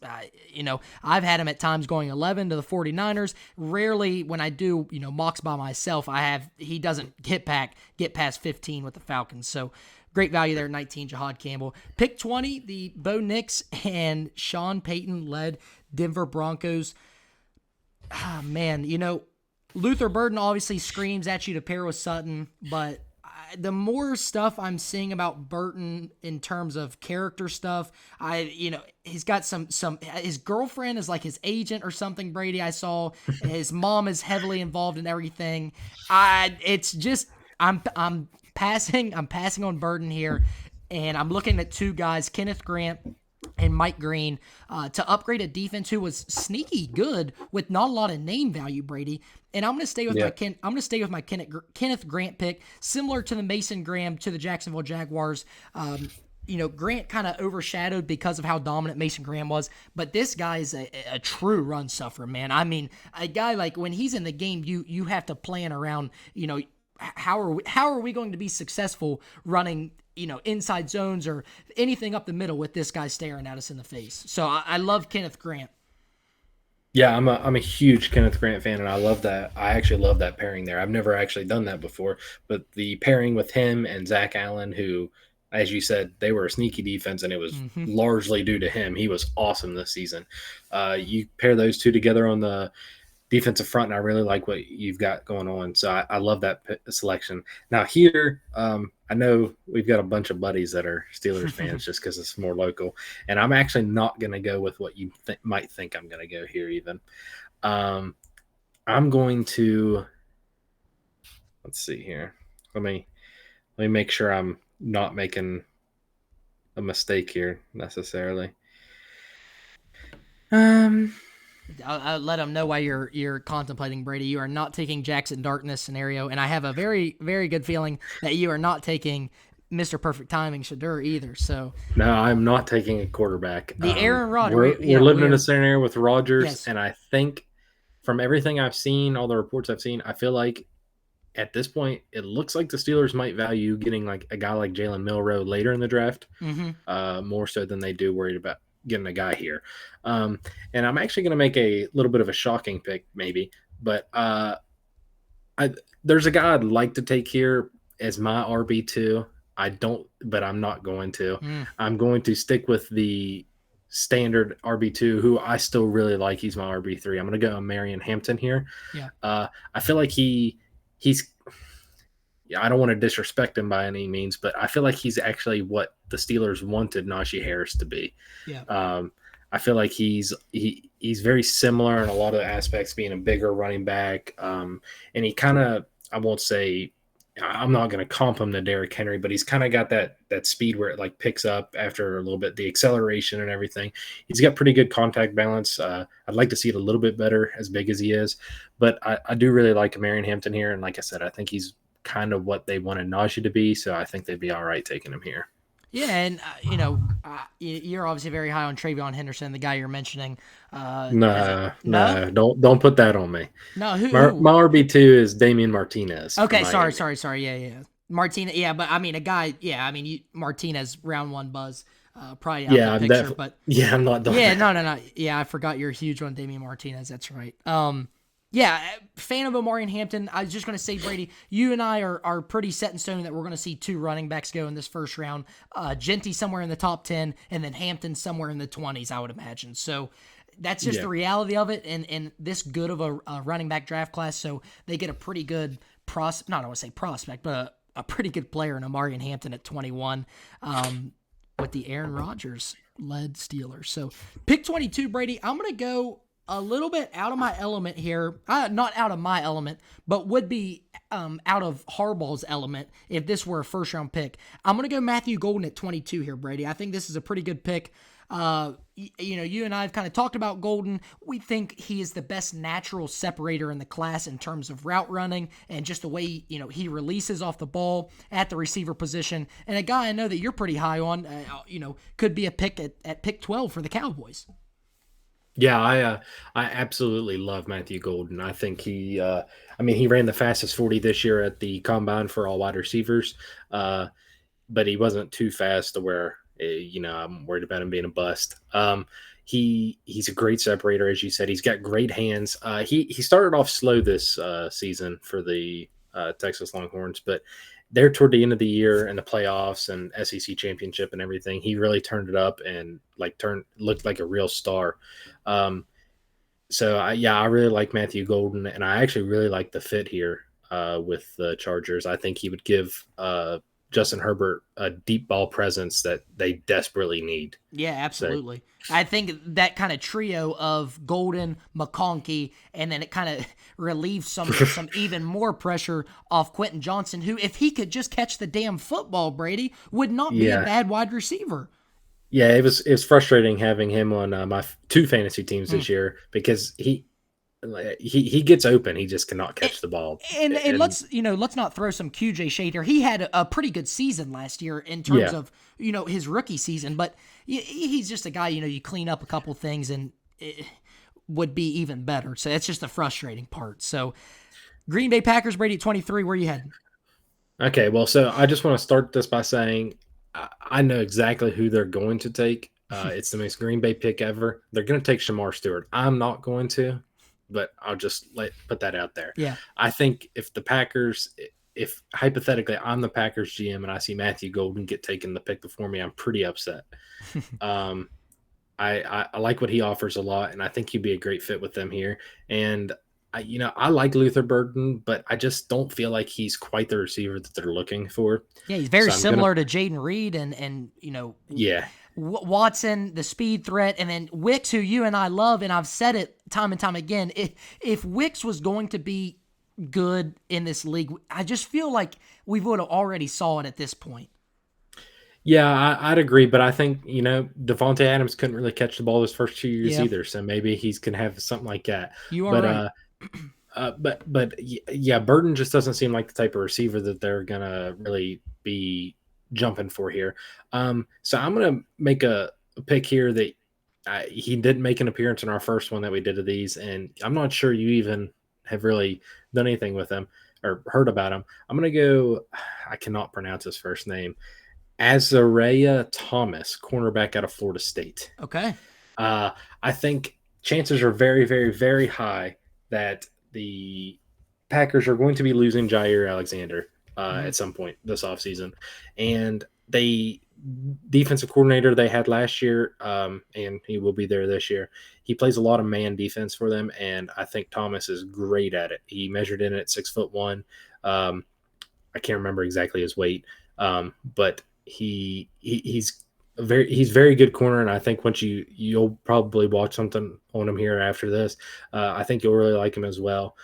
S1: I've had him at times going 11 to the 49ers. Rarely when I do mocks by myself, he doesn't get past 15 with the Falcons. So great value there at 19, Jahad Campbell. Pick 20, the Bo Nix and Sean Payton led Denver Broncos. Man, Luther Burden obviously screams at you to pair with Sutton, but the more stuff I'm seeing about Burton in terms of character stuff, he's got some his girlfriend is like his agent or something. Brady, I saw his mom is heavily involved in everything. It's just I'm passing on Burton here, and I'm looking at two guys, Kenneth Grant and Mike Green, to upgrade a defense who was sneaky good with not a lot of name value, Brady. And I'm going to stay with my Kenneth Grant pick, similar to the Mason Graham to the Jacksonville Jaguars. Grant kind of overshadowed because of how dominant Mason Graham was, but this guy is a true run sufferer, man. I mean, a guy like when he's in the game, you have to plan around, how are we going to be successful running inside zones or anything up the middle with this guy staring at us in the face. So I love Kenneth Grant.
S2: Yeah, I'm a huge Kenneth Grant fan, and I love that. I actually love that pairing there. I've never actually done that before, but the pairing with him and Zach Allen, who, as you said, they were a sneaky defense, and it was largely due to him. He was awesome this season. You pair those two together on the defensive front, and I really like what you've got going on. So I love that selection. Now here, I know we've got a bunch of buddies that are Steelers fans just because it's more local, and I'm actually not going to go with what you might think I'm going to go here even. I'm going to – let's see here. Let me make sure I'm not making a mistake here necessarily.
S1: I'll let them know why you're contemplating, Brady. You are not taking Jackson Darkness scenario, and I have a very, very good feeling that you are not taking Mr. Perfect Timing Shedeur either. So
S2: no, I'm not taking a quarterback.
S1: The Aaron Rodgers.
S2: We're living in a scenario with Rodgers,
S1: yes.
S2: and I think from everything I've seen, all the reports I've seen, I feel like at this point, it looks like the Steelers might value getting like a guy like Jalen Milroe later in the draft,
S1: Mm-hmm.
S2: more so than they do worried about getting a guy here. Um, and I'm actually going to make a little bit of a shocking pick, maybe, but I there's a guy I'd like to take here as my RB2. I don't, but I'm not going to.
S1: Mm,
S2: I'm going to stick with the standard RB2, who I still really like. He's my RB3. I'm going to go Marion Hampton here.
S1: yeah.
S2: I feel like he's yeah, I don't want to disrespect him by any means, but I feel like he's actually what the Steelers wanted Najee Harris to be.
S1: Yeah.
S2: Um, I feel like he's very similar in a lot of aspects, being a bigger running back, and he kind of, I won't say, I'm not going to comp him to Derrick Henry, but he's kind of got that speed where it like picks up after a little bit, the acceleration and everything. He's got pretty good contact balance. I'd like to see it a little bit better, as big as he is, but I do really like Marion Hampton here, and like I said, I think he's kind of what they wanted Najee to be, so I think they'd be all right taking him here.
S1: Yeah, and you're obviously very high on Travion Henderson, the guy you're mentioning. As a
S2: Nah,
S1: no,
S2: nah, don't put that on me.
S1: no, who,
S2: My
S1: who?
S2: RB2 is Damian Martinez from
S1: Okay, sorry,
S2: Miami.
S1: sorry, sorry. Yeah, yeah. Martinez. Yeah, but I mean, a guy. Yeah, I mean, Martinez round one buzz, probably out of the
S2: Yeah, I'm
S1: picture.
S2: definitely.
S1: But
S2: Yeah, I'm not doing
S1: yeah,
S2: that.
S1: no, no, no. Yeah, I forgot you're huge on Damian Martinez. That's right. Yeah, fan of Omarion Hampton. I was just going to say, Brady, you and I are pretty set in stone that we're going to see two running backs go in this first round. Genty somewhere in the top 10, and then Hampton somewhere in the 20s, I would imagine. So that's just
S2: Yeah,
S1: the reality of it. And this good of a running back draft class, so they get a pretty good not I want to say prospect, but a pretty good player in Omarion Hampton at 21 with the Aaron Rodgers led Steelers. So pick 22, Brady. I'm going to go a little bit out of my element here. Not out of my element, but would be out of Harbaugh's element if this were a first round pick. I'm going to go Matthew Golden at 22 here, Brady. I think this is a pretty good pick. You and I have kind of talked about Golden. We think he is the best natural separator in the class in terms of route running and just the way, he releases off the ball at the receiver position. And a guy I know that you're pretty high on, could be a pick at pick 12 for the Cowboys.
S2: yeah, I absolutely love Matthew Golden. I think I mean, he ran the fastest 40 this year at the combine for all wide receivers, but he wasn't too fast to where I'm worried about him being a bust. He's a great separator, as you said. He's got great hands. He started off slow this season for the Texas Longhorns, but there toward the end of the year and the playoffs and SEC championship and everything, he really turned it up and looked like a real star. Um, I really like Matthew Golden, and I actually really like the fit here with the Chargers. I think he would give Justin Herbert a deep ball presence that they desperately need.
S1: Yeah,
S2: So
S1: absolutely. I think that kind of trio of Golden, McConkey, and then it kind of relieves some even more pressure off Quentin Johnson, who, if he could just catch the damn football, Brady, would not be a
S2: yeah,
S1: bad wide receiver.
S2: yeah, it was frustrating having him on my two fantasy teams
S1: Mm.
S2: this year because he gets open, he just cannot catch the ball,
S1: And
S2: and
S1: let's not throw some QJ shade here. He had a pretty good season last year in terms
S2: yeah,
S1: of his rookie season, but he's just a guy you clean up a couple things and it would be even better. So that's just the frustrating part. So Green Bay Packers, Brady at 23. Where you heading?
S2: okay. Well, so I just want to start this by saying I know exactly who they're going to take. It's the most Green Bay pick ever. They're going to take Shamar Stewart. I'm not going to, but I'll just put that out there.
S1: Yeah.
S2: I think if hypothetically I'm the Packers GM and I see Matthew Golden get taken the pick before me, I'm pretty upset. Um, I like what he offers a lot, and I think he'd be a great fit with them here. And I like Luther Burden, but I just don't feel like he's quite the receiver that they're looking for.
S1: Yeah, he's very
S2: So I'm gonna,
S1: similar to Jaden Reed and
S2: yeah,
S1: Watson, the speed threat, and then Wicks, who you and I love, and I've said it time and time again. If Wicks was going to be good in this league, I just feel like we would have already saw it at this point.
S2: yeah, I'd agree, but I think Devontae Adams couldn't really catch the ball his first 2 years
S1: Yeah,
S2: either, so maybe he's gonna have something like that.
S1: you are
S2: But
S1: right.
S2: yeah, Burden just doesn't seem like the type of receiver that they're gonna really be jumping for here. So I'm gonna make a pick here that he did make an appearance in our first one that we did of these, and I'm not sure you even have really done anything with him. or heard about him. I'm going to go, I cannot pronounce his first name, Azariah Thomas, cornerback out of Florida State.
S1: Okay.
S2: Uh, I think chances are very, very, very high that the Packers are going to be losing Jair Alexander
S1: Mhm.
S2: at some point this offseason. And they defensive coordinator they had last year, and he will be there this year. He plays a lot of man defense for them, and I think Thomas is great at it. He measured in at 6'1". I can't remember exactly his weight, but he's very good corner, and I think once you'll probably watch something on him here after this. I think you'll really like him as well.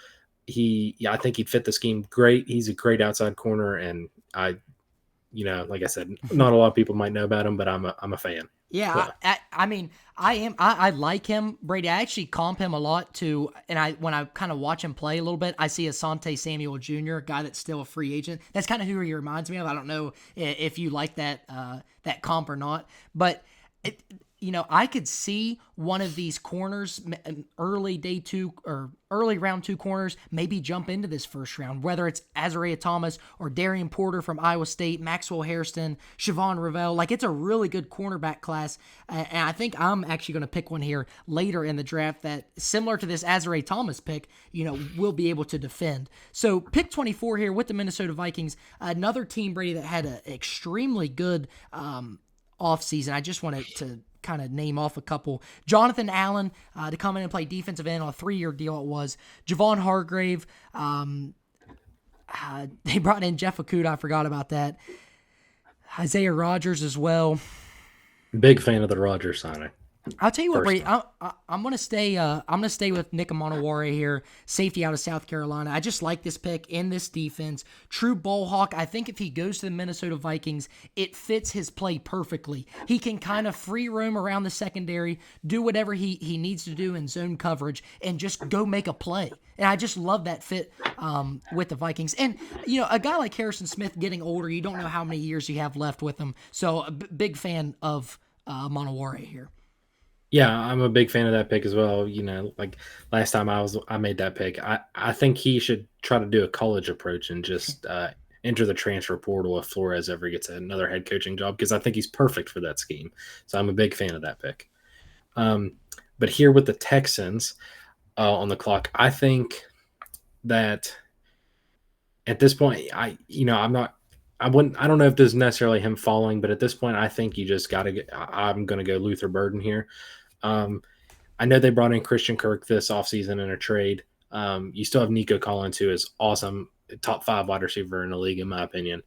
S2: I think he'd fit the scheme great. He's a great outside corner, and like I said, not a lot of people might know about him, but I'm a fan.
S1: Yeah,
S2: So
S1: I mean, I like him, Brady. I actually comp him a lot to, and when I kind of watch him play a little bit, I see Asante Samuel Jr., a guy that's still a free agent. That's kind of who he reminds me of. I don't know if you like that comp or not, but it, I could see one of these corners, early day two or early round two corners, maybe jump into this first round, whether it's Azariah Thomas or Darian Porter from Iowa State, Maxwell Hairston, Siobhan Ravel. Like, it's a really good cornerback class. And I think I'm actually going to pick one here later in the draft that, similar to this Azariah Thomas pick, will be able to defend. So pick 24 here with the Minnesota Vikings, another team, Brady, that had an extremely good offseason. I just wanted to kind of name off a couple. Jonathan Allen to come in and play defensive end on a 3-year deal. It was Javon Hargrave. They brought in Jeff Okuda. I forgot about that. Isaiah Rogers as well.
S2: big fan of the Rogers signing.
S1: I'll tell you what, Brady.
S2: Personally,
S1: I'm gonna stay. I'm gonna stay with Nick Amonoware here, safety out of South Carolina. I just like this pick in this defense. True ball hawk. I think if he goes to the Minnesota Vikings, it fits his play perfectly. He can kind of free roam around the secondary, do whatever he needs to do in zone coverage, and just go make a play. And I just love that fit with the Vikings. And a guy like Harrison Smith getting older, you don't know how many years you have left with him. So a big fan of Amonoware here.
S2: yeah, I'm a big fan of that pick as well. Like last time I made that pick. I think he should try to do a college approach and just enter the transfer portal if Flores ever gets another head coaching job, because I think he's perfect for that scheme. So I'm a big fan of that pick. Um, but here with the Texans on the clock, I think that at this point, I'm not. I wouldn't. I don't know if this is necessarily him falling, but at this point, I think you just got to get. I'm going to go Luther Burden here. Um, I know they brought in Christian Kirk this offseason in a trade. You still have Nico Collins, who is awesome, top 5 wide receiver in the league, in my opinion.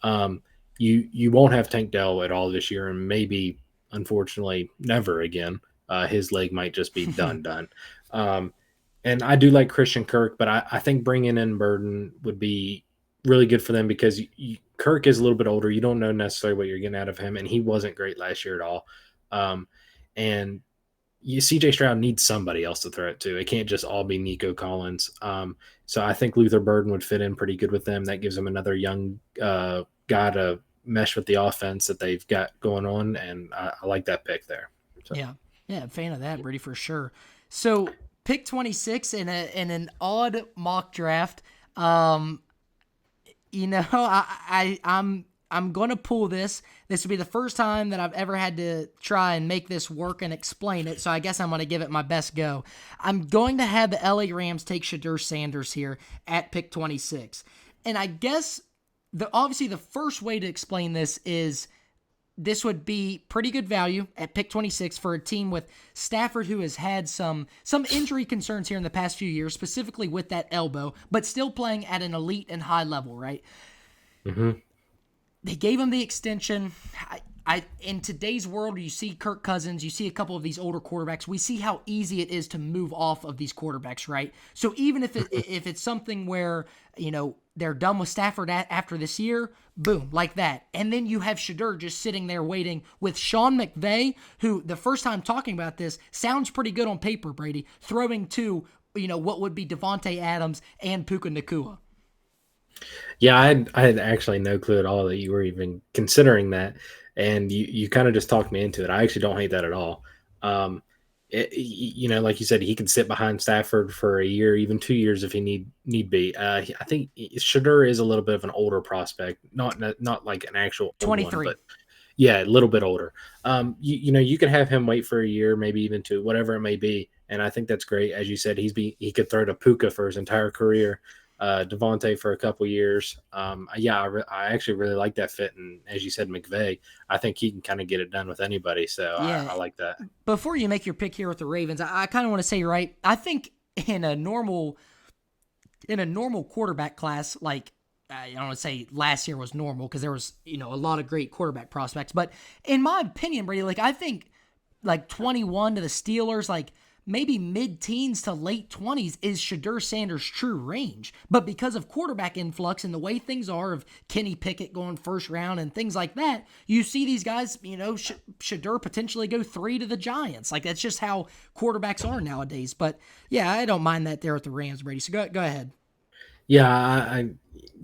S2: Um, you won't have Tank Dell at all this year, and maybe, unfortunately, never again. His leg might just be done. Um, and I do like Christian Kirk, but I think bringing in Burden would be really good for them because Kirk is a little bit older. You don't know necessarily what you're getting out of him, and he wasn't great last year at all. And CJ Stroud needs somebody else to throw it to. It can't just all be Nico Collins. So I think Luther Burden would fit in pretty good with them. That gives them another young guy to mesh with the offense that they've got going on, and I like that pick there. So.
S1: Yeah. Yeah, fan of that, Brady, for sure. So pick 26 in an odd mock draft. Um, I'm gonna pull this. This will be the first time that I've ever had to try and make this work and explain it. So I guess I'm gonna give it my best go. I'm going to have the LA Rams take Shedeur Sanders here at pick 26, and I guess obviously the first way to explain this is this would be pretty good value at pick 26 for a team with Stafford, who has had some injury concerns here in the past few years, specifically with that elbow, but still playing at an elite and high level, right?
S2: Mm-hmm.
S1: They gave him the extension. In today's world, you see Kirk Cousins, you see a couple of these older quarterbacks. We see how easy it is to move off of these quarterbacks, right? So even if it's something where they're done with Stafford after this year, boom, like that, and then you have Shedeur just sitting there waiting with Sean McVay, who the first time talking about this sounds pretty good on paper, Brady, throwing to what would be Devontae Adams and Puka Nacua.
S2: Yeah, I had actually no clue at all that you were even considering that, and you kind of just talked me into it. I actually don't hate that at all. Um, like you said, he could sit behind Stafford for a year, even 2 years if he need be. I think Shedeur is a little bit of an older prospect, not like an actual old one,
S1: 23.
S2: but yeah, a little bit older. You could have him wait for a year, maybe even two, whatever it may be, and I think that's great. As you said, he could throw to Puka for his entire career, Devontae for a couple years. Yeah, I actually really like that fit, and as you said, McVay, I think he can kind of get it done with anybody. So
S1: Yeah.
S2: I like that.
S1: Before you make your pick here with the Ravens, I kind of want to say, right, I think in a normal quarterback class, like I don't want to say last year was normal because there was a lot of great quarterback prospects, but in my opinion, Brady, like I think like 21 to the Steelers, like maybe mid-teens to late 20s is Shedeur Sanders' true range. But because of quarterback influx and the way things are of Kenny Pickett going first round and things like that, you see these guys, Shedeur potentially go 3 to the Giants. Like that's just how quarterbacks are nowadays. But yeah, I don't mind that there with the Rams, Brady. So go ahead.
S2: Yeah,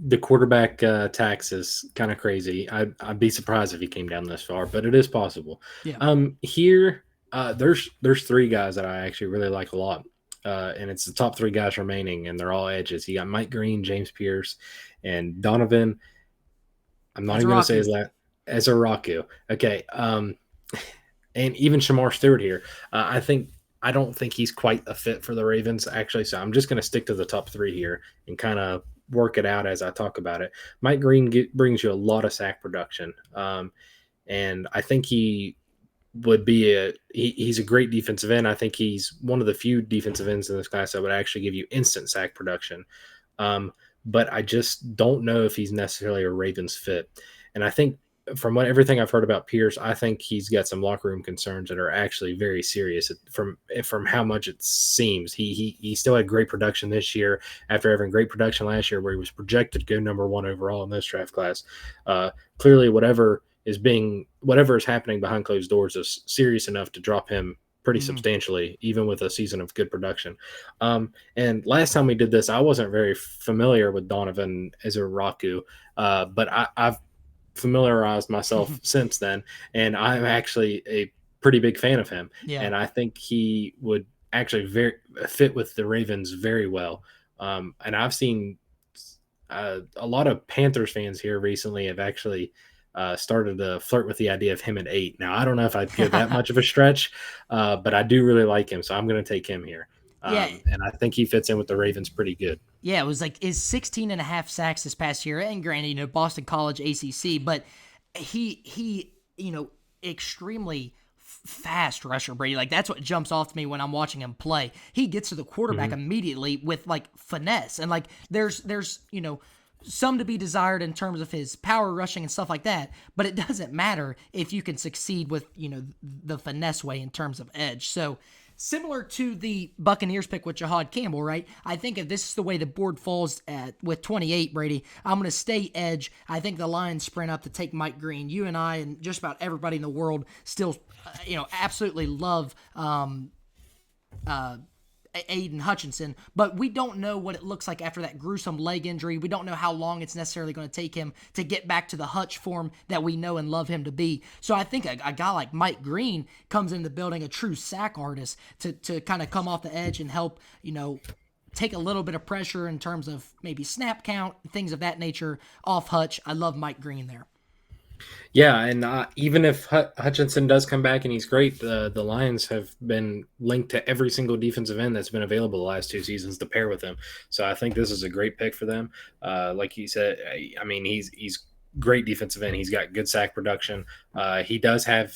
S2: the quarterback tax is kind of crazy. I'd be surprised if he came down this far, but it is possible.
S1: Yeah.
S2: Here, there's three guys that I actually really like a lot, and it's the top three guys remaining, and they're all edges. You got Mike Green, James Pierce, and Donovan. I'm not
S1: That's
S2: even going to say
S1: Raku.
S2: his last as a Raku. Okay, and even Shamar Stewart here. I don't think he's quite a fit for the Ravens actually. So I'm just going to stick to the top three here and kind of work it out as I talk about it. Mike Green brings you a lot of sack production, and I think he's a great defensive end. I think he's one of the few defensive ends in this class that would actually give you instant sack production. But I just don't know if he's necessarily a Ravens fit. And I think from everything I've heard about Pierce, I think he's got some locker room concerns that are actually very serious. From how much it seems, he still had great production this year after having great production last year, where he was projected to go number one overall in this draft class. Clearly, whatever is happening behind closed doors is serious enough to drop him pretty
S1: Mm-hmm.
S2: substantially, even with a season of good production. And last time we did this, I wasn't very familiar with Donovan as a Raku, but I've familiarized myself since then, and I'm actually a pretty big fan of him,
S1: Yeah.
S2: and I think he would actually very fit with the Ravens very well. And I've seen a lot of Panthers fans here recently have actually started to flirt with the idea of him at 8. Now, I don't know if I'd go that much of a stretch, but I do really like him, so I'm going to take him here.
S1: Yeah.
S2: And I think he fits in with the Ravens pretty good.
S1: Yeah, it was like his 16 and a half sacks this past year. And granted, Boston College ACC, but he extremely fast rusher, Brady. Like that's what jumps off to me when I'm watching him play. He gets to the quarterback
S2: Mm-hmm.
S1: immediately with like finesse. And like there's some to be desired in terms of his power rushing and stuff like that, but it doesn't matter if you can succeed with, the finesse way in terms of edge. So similar to the Buccaneers pick with Jahad Campbell, right? I think if this is the way the board falls with 28, Brady, I'm going to stay edge. I think the Lions sprint up to take Mike Green. You and I and just about everybody in the world still, absolutely love Aiden Hutchinson, but we don't know what it looks like after that gruesome leg injury. We don't know how long it's necessarily going to take him to get back to the Hutch form that we know and love him to be. So I think a guy like Mike Green comes into the building, a true sack artist, to kind of come off the edge and help, take a little bit of pressure in terms of maybe snap count, things of that nature off Hutch. I love Mike Green there.
S2: Yeah, and even if Hutchinson does come back and he's great, the Lions have been linked to every single defensive end that's been available the last 2 seasons to pair with him. So I think this is a great pick for them. Like you said, I mean he's great defensive end. He's got good sack production. He does have,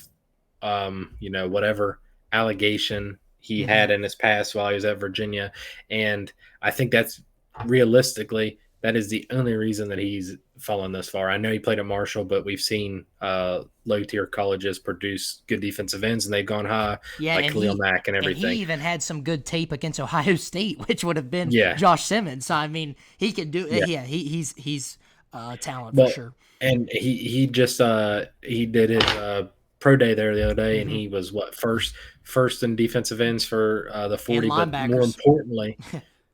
S2: whatever allegation he
S1: Mm-hmm.
S2: had in his past while he was at Virginia, and I think that's realistically that is the only reason that he's fallen this far. I know he played at Marshall, but we've seen low tier colleges produce good defensive ends, and they've gone high,
S1: Yeah,
S2: like Khalil Mack and
S1: and he
S2: everything.
S1: even had some good tape against Ohio State, which would have been
S2: Yeah,
S1: Josh Simmons. So I mean, he could do it.
S2: yeah.
S1: Yeah, he's talent for
S2: Well,
S1: sure.
S2: and he just he did his pro day there the other day, and
S1: Mm-hmm.
S2: he was first in defensive ends for the
S1: And
S2: 40. But more
S1: linebackers.
S2: importantly,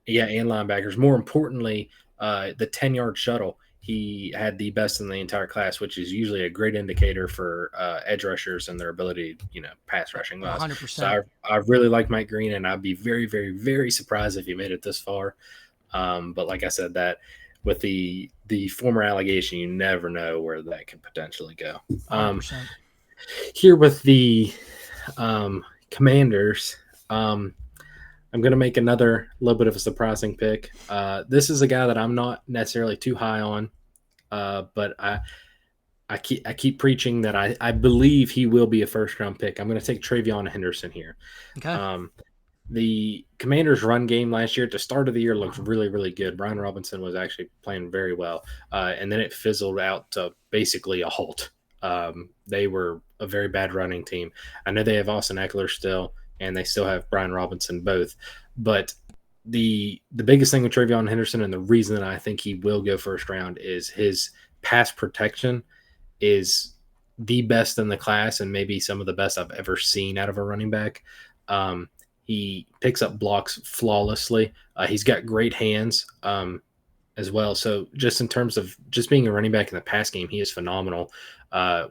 S2: yeah, and linebackers. More importantly, the 10-yard shuttle. he had the best in the entire class, which is usually a great indicator for edge rushers and their ability, pass rushing wise. So
S1: 100%.
S2: I really like Mike Green, and I'd be very, very, very surprised if he made it this far. But like I said, that with the former allegation, you never know where that could potentially go. Um,
S1: 100%.
S2: Here with the Commanders, I'm going to make another little bit of a surprising pick. This is a guy that I'm not necessarily too high on, but I keep preaching that I believe he will be a first round pick. I'm going to take Travion Henderson here.
S1: Okay.
S2: Um, the Commanders' run game last year at the start of the year looked really, really good. Brian Robinson was actually playing very well, and then it fizzled out to basically a halt. They were a very bad running team. I know they have Austin Eckler still, and they still have Brian Robinson both, but the biggest thing with Travion Henderson and the reason that I think he will go first round is his pass protection is the best in the class and maybe some of the best I've ever seen out of a running back. Um, he picks up blocks flawlessly. He's got great hands as well. So just in terms of just being a running back in the pass game, he is phenomenal,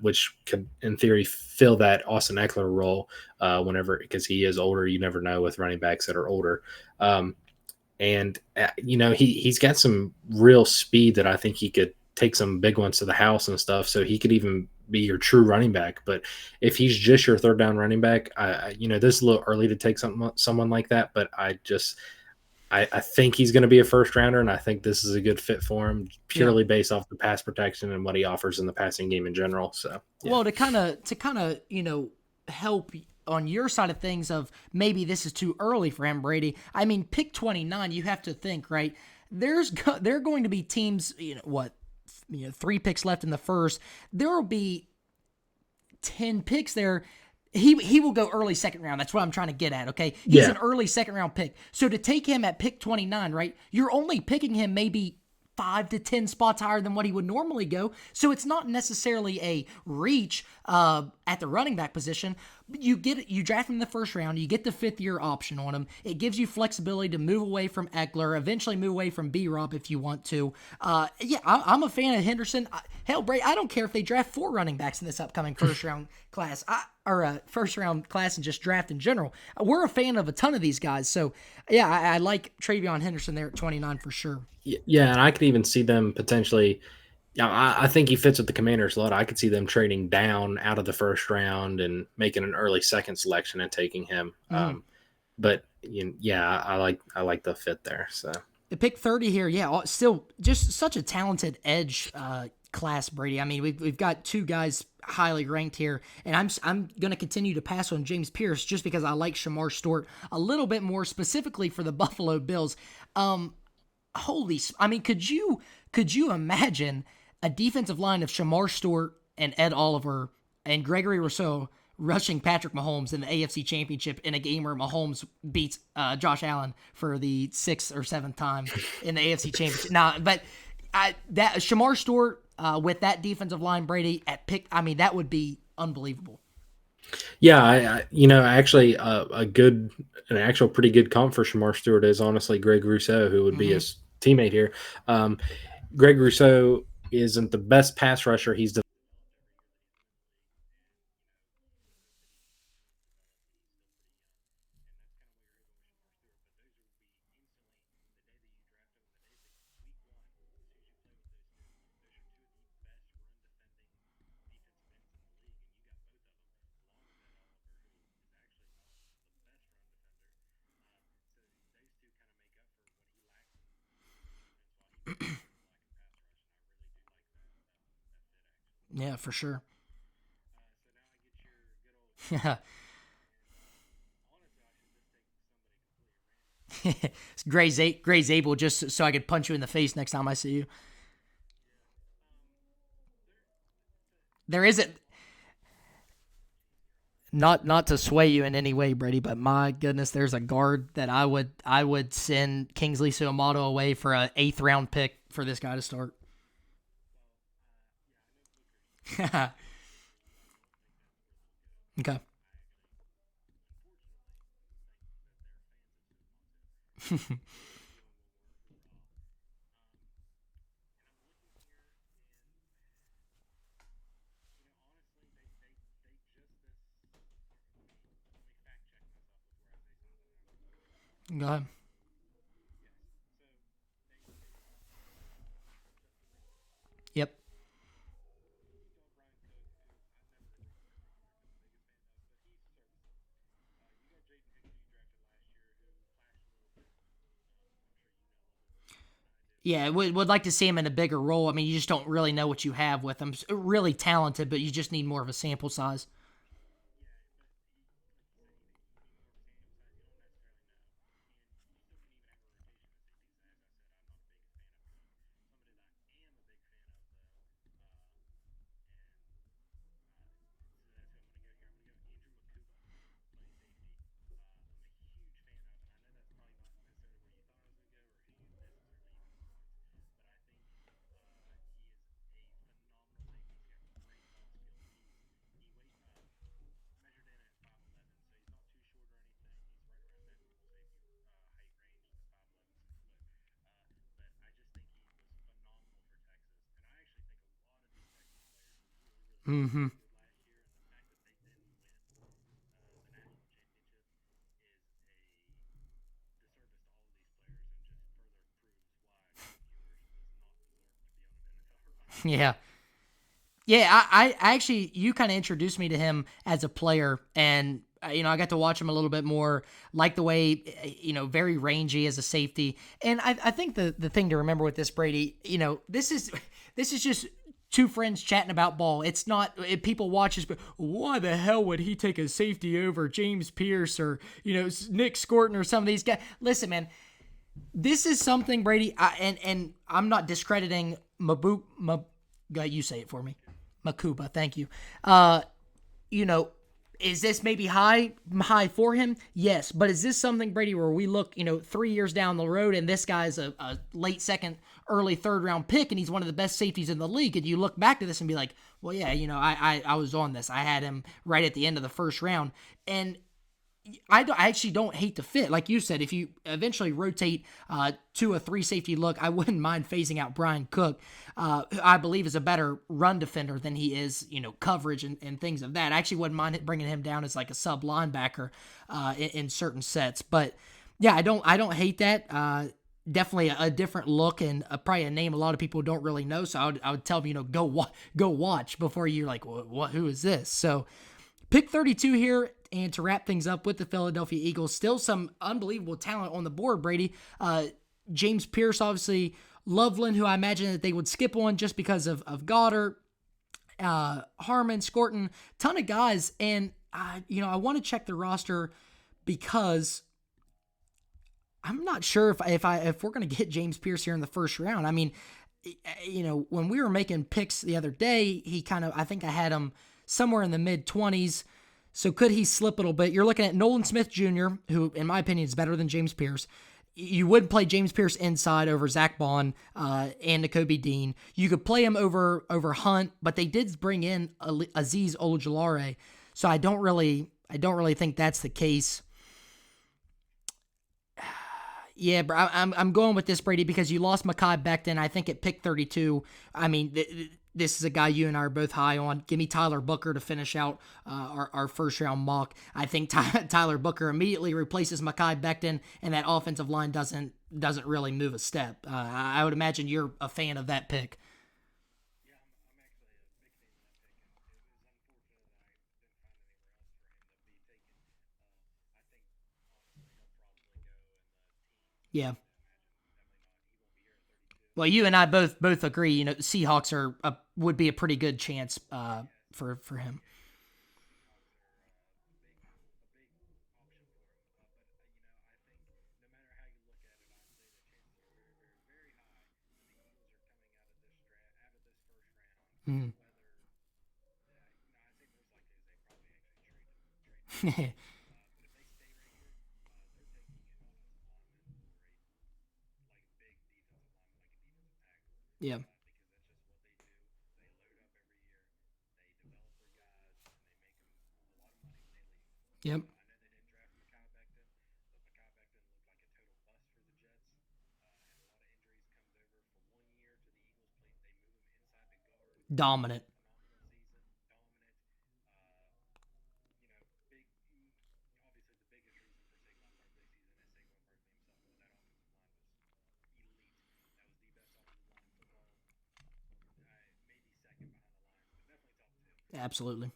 S2: which could, in theory, fill that Austin Eckler role whenever because he is older. You never know with running backs that are older. And he's got some real speed that I think he could take some big ones to the house and stuff. So he could even be your true running back. But if he's just your third down running back, this is a little early to take someone like that. But I think he's going to be a first rounder, and I think this is a good fit for him
S1: Yeah.
S2: purely based off the pass protection and what he offers in the passing game in general. So yeah.
S1: Well, to kind of help on your side of things of maybe this is too early for him, Brady. I mean, pick 29. You have to think, right? There are going to be teams. What? 3 picks left in the first. There will be 10 picks there. He will go early second round. That's what I'm trying to get at, okay? He's
S2: Yeah.
S1: an early second round pick. So to take him at pick 29, right? You're only picking him maybe 5 to 10 spots higher than what he would normally go. So it's not necessarily a reach at the running back position. You draft him in the first round. You get the 5th-year option on him. It gives you flexibility to move away from Eckler, eventually move away from B-Rob if you want to. I'm a fan of Henderson. Hell, Bray, I don't care if they draft 4 running backs in this upcoming first-round class or first-round class and just draft in general. We're a fan of a ton of these guys. So, yeah, I like Travion Henderson there at 29 for sure.
S2: Yeah, and I could even see them potentially. Yeah, I think he fits with the Commanders a lot. I could see them trading down out of the first round and making an early second selection and taking him. But yeah, I like the fit there. So
S1: The pick 30 here, yeah, still just such a talented edge class, Brady. I mean, we've got 2 guys highly ranked here, and I'm going to continue to pass on James Pierce just because I like Shamar Stewart a little bit more, specifically for the Buffalo Bills. I mean, could you imagine a defensive line of Shamar Stewart and Ed Oliver and Gregory Rousseau rushing Patrick Mahomes in the AFC Championship in a game where Mahomes beats Josh Allen for the 6th or 7th time in the AFC Championship? But that Shamar Stewart with that defensive line, Brady at pick, I mean, that would be unbelievable.
S2: yeah, actually an actual pretty good comp for Shamar Stewart is honestly Greg Rousseau, who would be his teammate here. Greg Rousseau isn't the best pass rusher. He's the
S1: Yeah, for sure. Yeah. Gray's able just so I could punch you in the face next time I see you. There isn't not to sway you in any way, Brady, but my goodness, there's a guard that I would send Kingsley Suamato away for a 8th-round pick for this guy to start. Okay. Go ahead. Yep. Yeah, would like to see him in a bigger role. I mean, you just don't really know what you have with him. Really talented, but you just need more of a sample size. Mm-hmm. Yeah. Yeah, I actually, you kind of introduced me to him as a player, and I got to watch him a little bit more. Like the way, very rangy as a safety, and I think the thing to remember with this Brady, this is just two friends chatting about ball. It's not people watch this, but why the hell would he take a safety over James Pierce or Nick Scorton or some of these guys? Listen, man, this is something Brady, and I'm not discrediting Mabu. You say it for me, Makuba. Thank you. Uh, you know, is this maybe high for him? Yes, but is this something Brady where we look, 3 years down the road and this guy's a late second, early third round pick and he's one of the best safeties in the league, and you look back to this and be like, well, yeah, I was on this. I had him right at the end of the first round, and I actually don't hate the fit. Like you said, if you eventually rotate to a three safety look, I wouldn't mind phasing out Brian Cook, who I believe is a better run defender than he is, coverage and things of that. I actually wouldn't mind bringing him down as like a sub linebacker in certain sets. But yeah, I don't hate that. Definitely a different look and probably a name a lot of people don't really know. So I would tell them, go watch before you're like, what? Who is this? So pick 32 here, and to wrap things up with the Philadelphia Eagles, still some unbelievable talent on the board, Brady. James Pierce, obviously, Loveland, who I imagine that they would skip on just because of Goddard, Harmon, Scorton, ton of guys. And, I want to check the roster because I'm not sure if we're going to get James Pierce here in the first round. I mean, when we were making picks the other day, I think I had him somewhere in the mid 20s. So could he slip a little bit? You're looking at Nolan Smith Jr., who, in my opinion, is better than James Pierce. You would play James Pierce inside over Zach Bond and N'Kobe Dean. You could play him over Hunt, but they did bring in Azeez Ojulari, so I don't really think that's the case. Yeah, bro, I'm going with this, Brady, because you lost Mekhi Becton. I think at pick 32. I mean, this is a guy you and I are both high on. Give me Tyler Booker to finish out our first round mock. I think Tyler Booker immediately replaces Mekhi Becton, and that offensive line doesn't really move a step. I would imagine you're a fan of that pick. Yeah. Well, you and I both agree. The Seahawks would be a pretty good chance for him. Mm. Yeah. Yep. Dominant. Absolutely.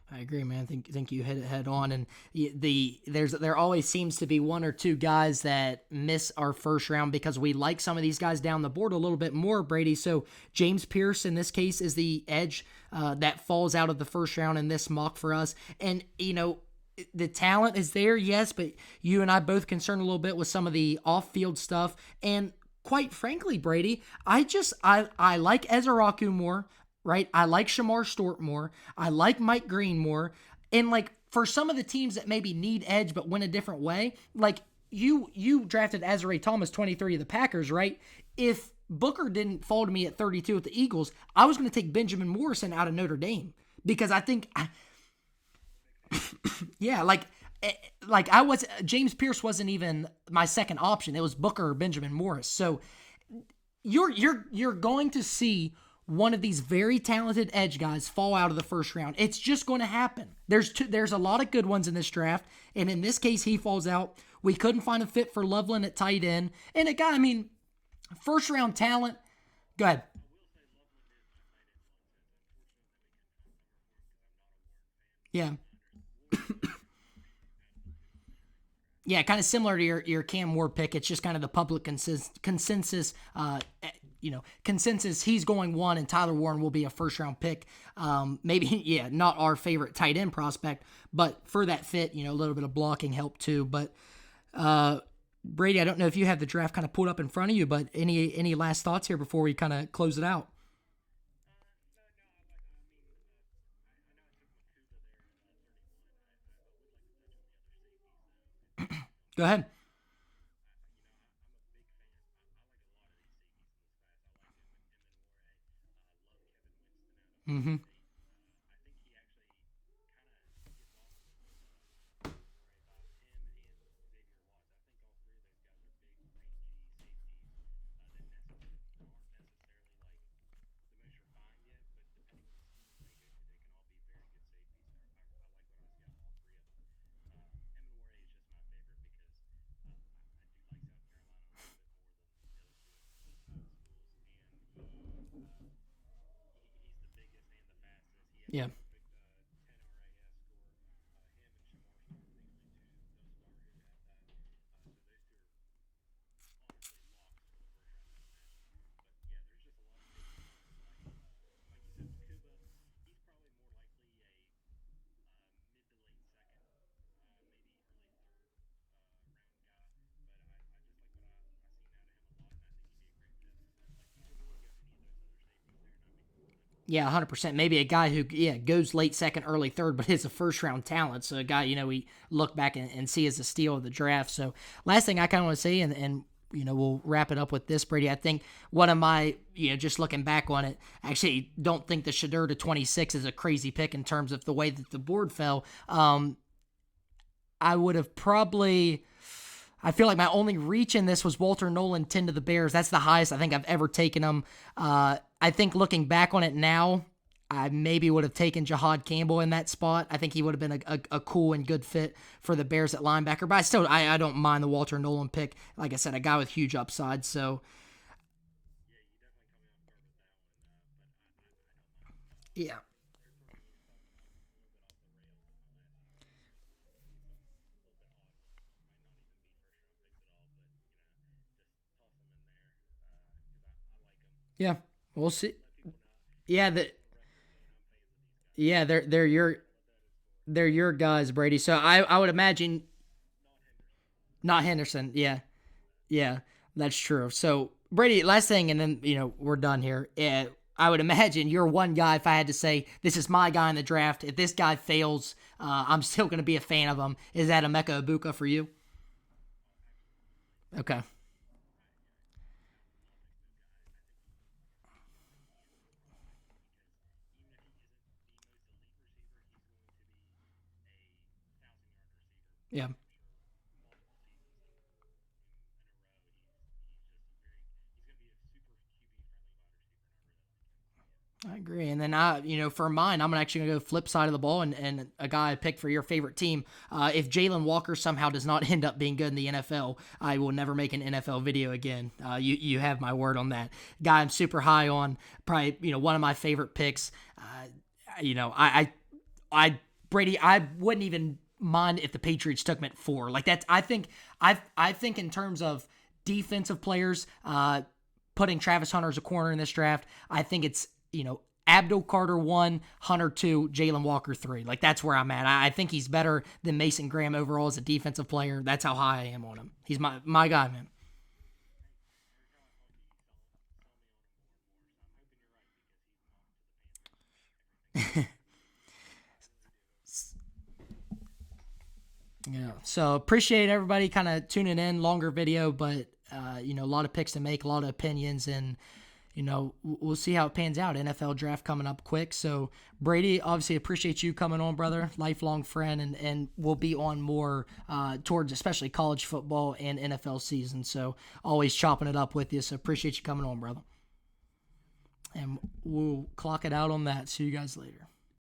S1: I agree, man. I think you hit it head on, and there always seems to be one or two guys that miss our first round because we like some of these guys down the board a little bit more, Brady. So James Pierce in this case is the edge that falls out of the first round in this mock for us, and the talent is there, yes, but you and I both concerned a little bit with some of the off-field stuff, and quite frankly, Brady, I like Ezeraku more, right? I like Shamar Stewart more. I like Mike Green more. And like for some of the teams that maybe need edge but win a different way, like you drafted Azare Thomas 23 of the Packers, right? If Booker didn't fall to me at 32 with the Eagles, I was going to take Benjamin Morrison out of Notre Dame because I think yeah, like I was James Pierce wasn't even my second option. It was Booker or Benjamin Morris. So you're going to see one of these very talented edge guys fall out of the first round. It's just going to happen. There's a lot of good ones in this draft, and in this case, he falls out. We couldn't find a fit for Loveland at tight end, and a guy. I mean, first round talent. Go ahead. Yeah, yeah, kind of similar to your Cam Ward pick. It's just kind of the public consensus. Consensus. He's going one, and Tyler Warren will be a first round pick. Maybe, yeah, not our favorite tight end prospect, but for that fit, a little bit of blocking help too. But Brady, I don't know if you have the draft kind of pulled up in front of you, but any last thoughts here before we kind of close it out? Go ahead. Mm-hmm. Yeah. Yeah, 100%. Maybe a guy who, yeah, goes late second, early third, but is a first round talent. So a guy, we look back and see as a steal of the draft. So last thing I kind of want to say, and we'll wrap it up with this, Brady. I think one of my, just looking back on it, I actually don't think the Shedeur to 26 is a crazy pick in terms of the way that the board fell. I would have probably. I feel like my only reach in this was Walter Nolan 10 to the Bears. That's the highest I think I've ever taken him. I think looking back on it now, I maybe would have taken Jahad Campbell in that spot. I think he would have been a cool and good fit for the Bears at linebacker. But I don't mind the Walter Nolan pick. Like I said, a guy with huge upside. So yeah, yeah, we'll see. Yeah, yeah, they're your guys, Brady. So I would imagine not Henderson. Yeah, yeah, that's true. So Brady, last thing, and then we're done here. I would imagine you're one guy. If I had to say this is my guy in the draft, if this guy fails, I'm still going to be a fan of him. Is that Emeka Ibuka for you? Okay. Yeah. then for mine, I'm actually gonna go flip side of the ball and a guy I picked for your favorite team. If Jalen Walker somehow does not end up being good in the NFL, I will never make an NFL video again. You have my word on that. Guy I'm super high on, probably one of my favorite picks. I Brady, I wouldn't even mind if the Patriots took him at 4. Like that's I think in terms of defensive players, putting Travis Hunter as a corner in this draft, I think it's Abdul Carter 1, Hunter 2, Jalen Walker 3. Like that's where I'm at. I think he's better than Mason Graham overall as a defensive player. That's how high I am on him. He's my guy, man. Yeah. So appreciate everybody kind of tuning in. Longer video, but a lot of picks to make, a lot of opinions, and we'll see how it pans out. NFL draft coming up quick. So Brady, obviously appreciate you coming on, brother. Lifelong friend, and we'll be on more towards especially college football and NFL season. So always chopping it up with you. So appreciate you coming on, brother. And we'll clock it out on that. See you guys later.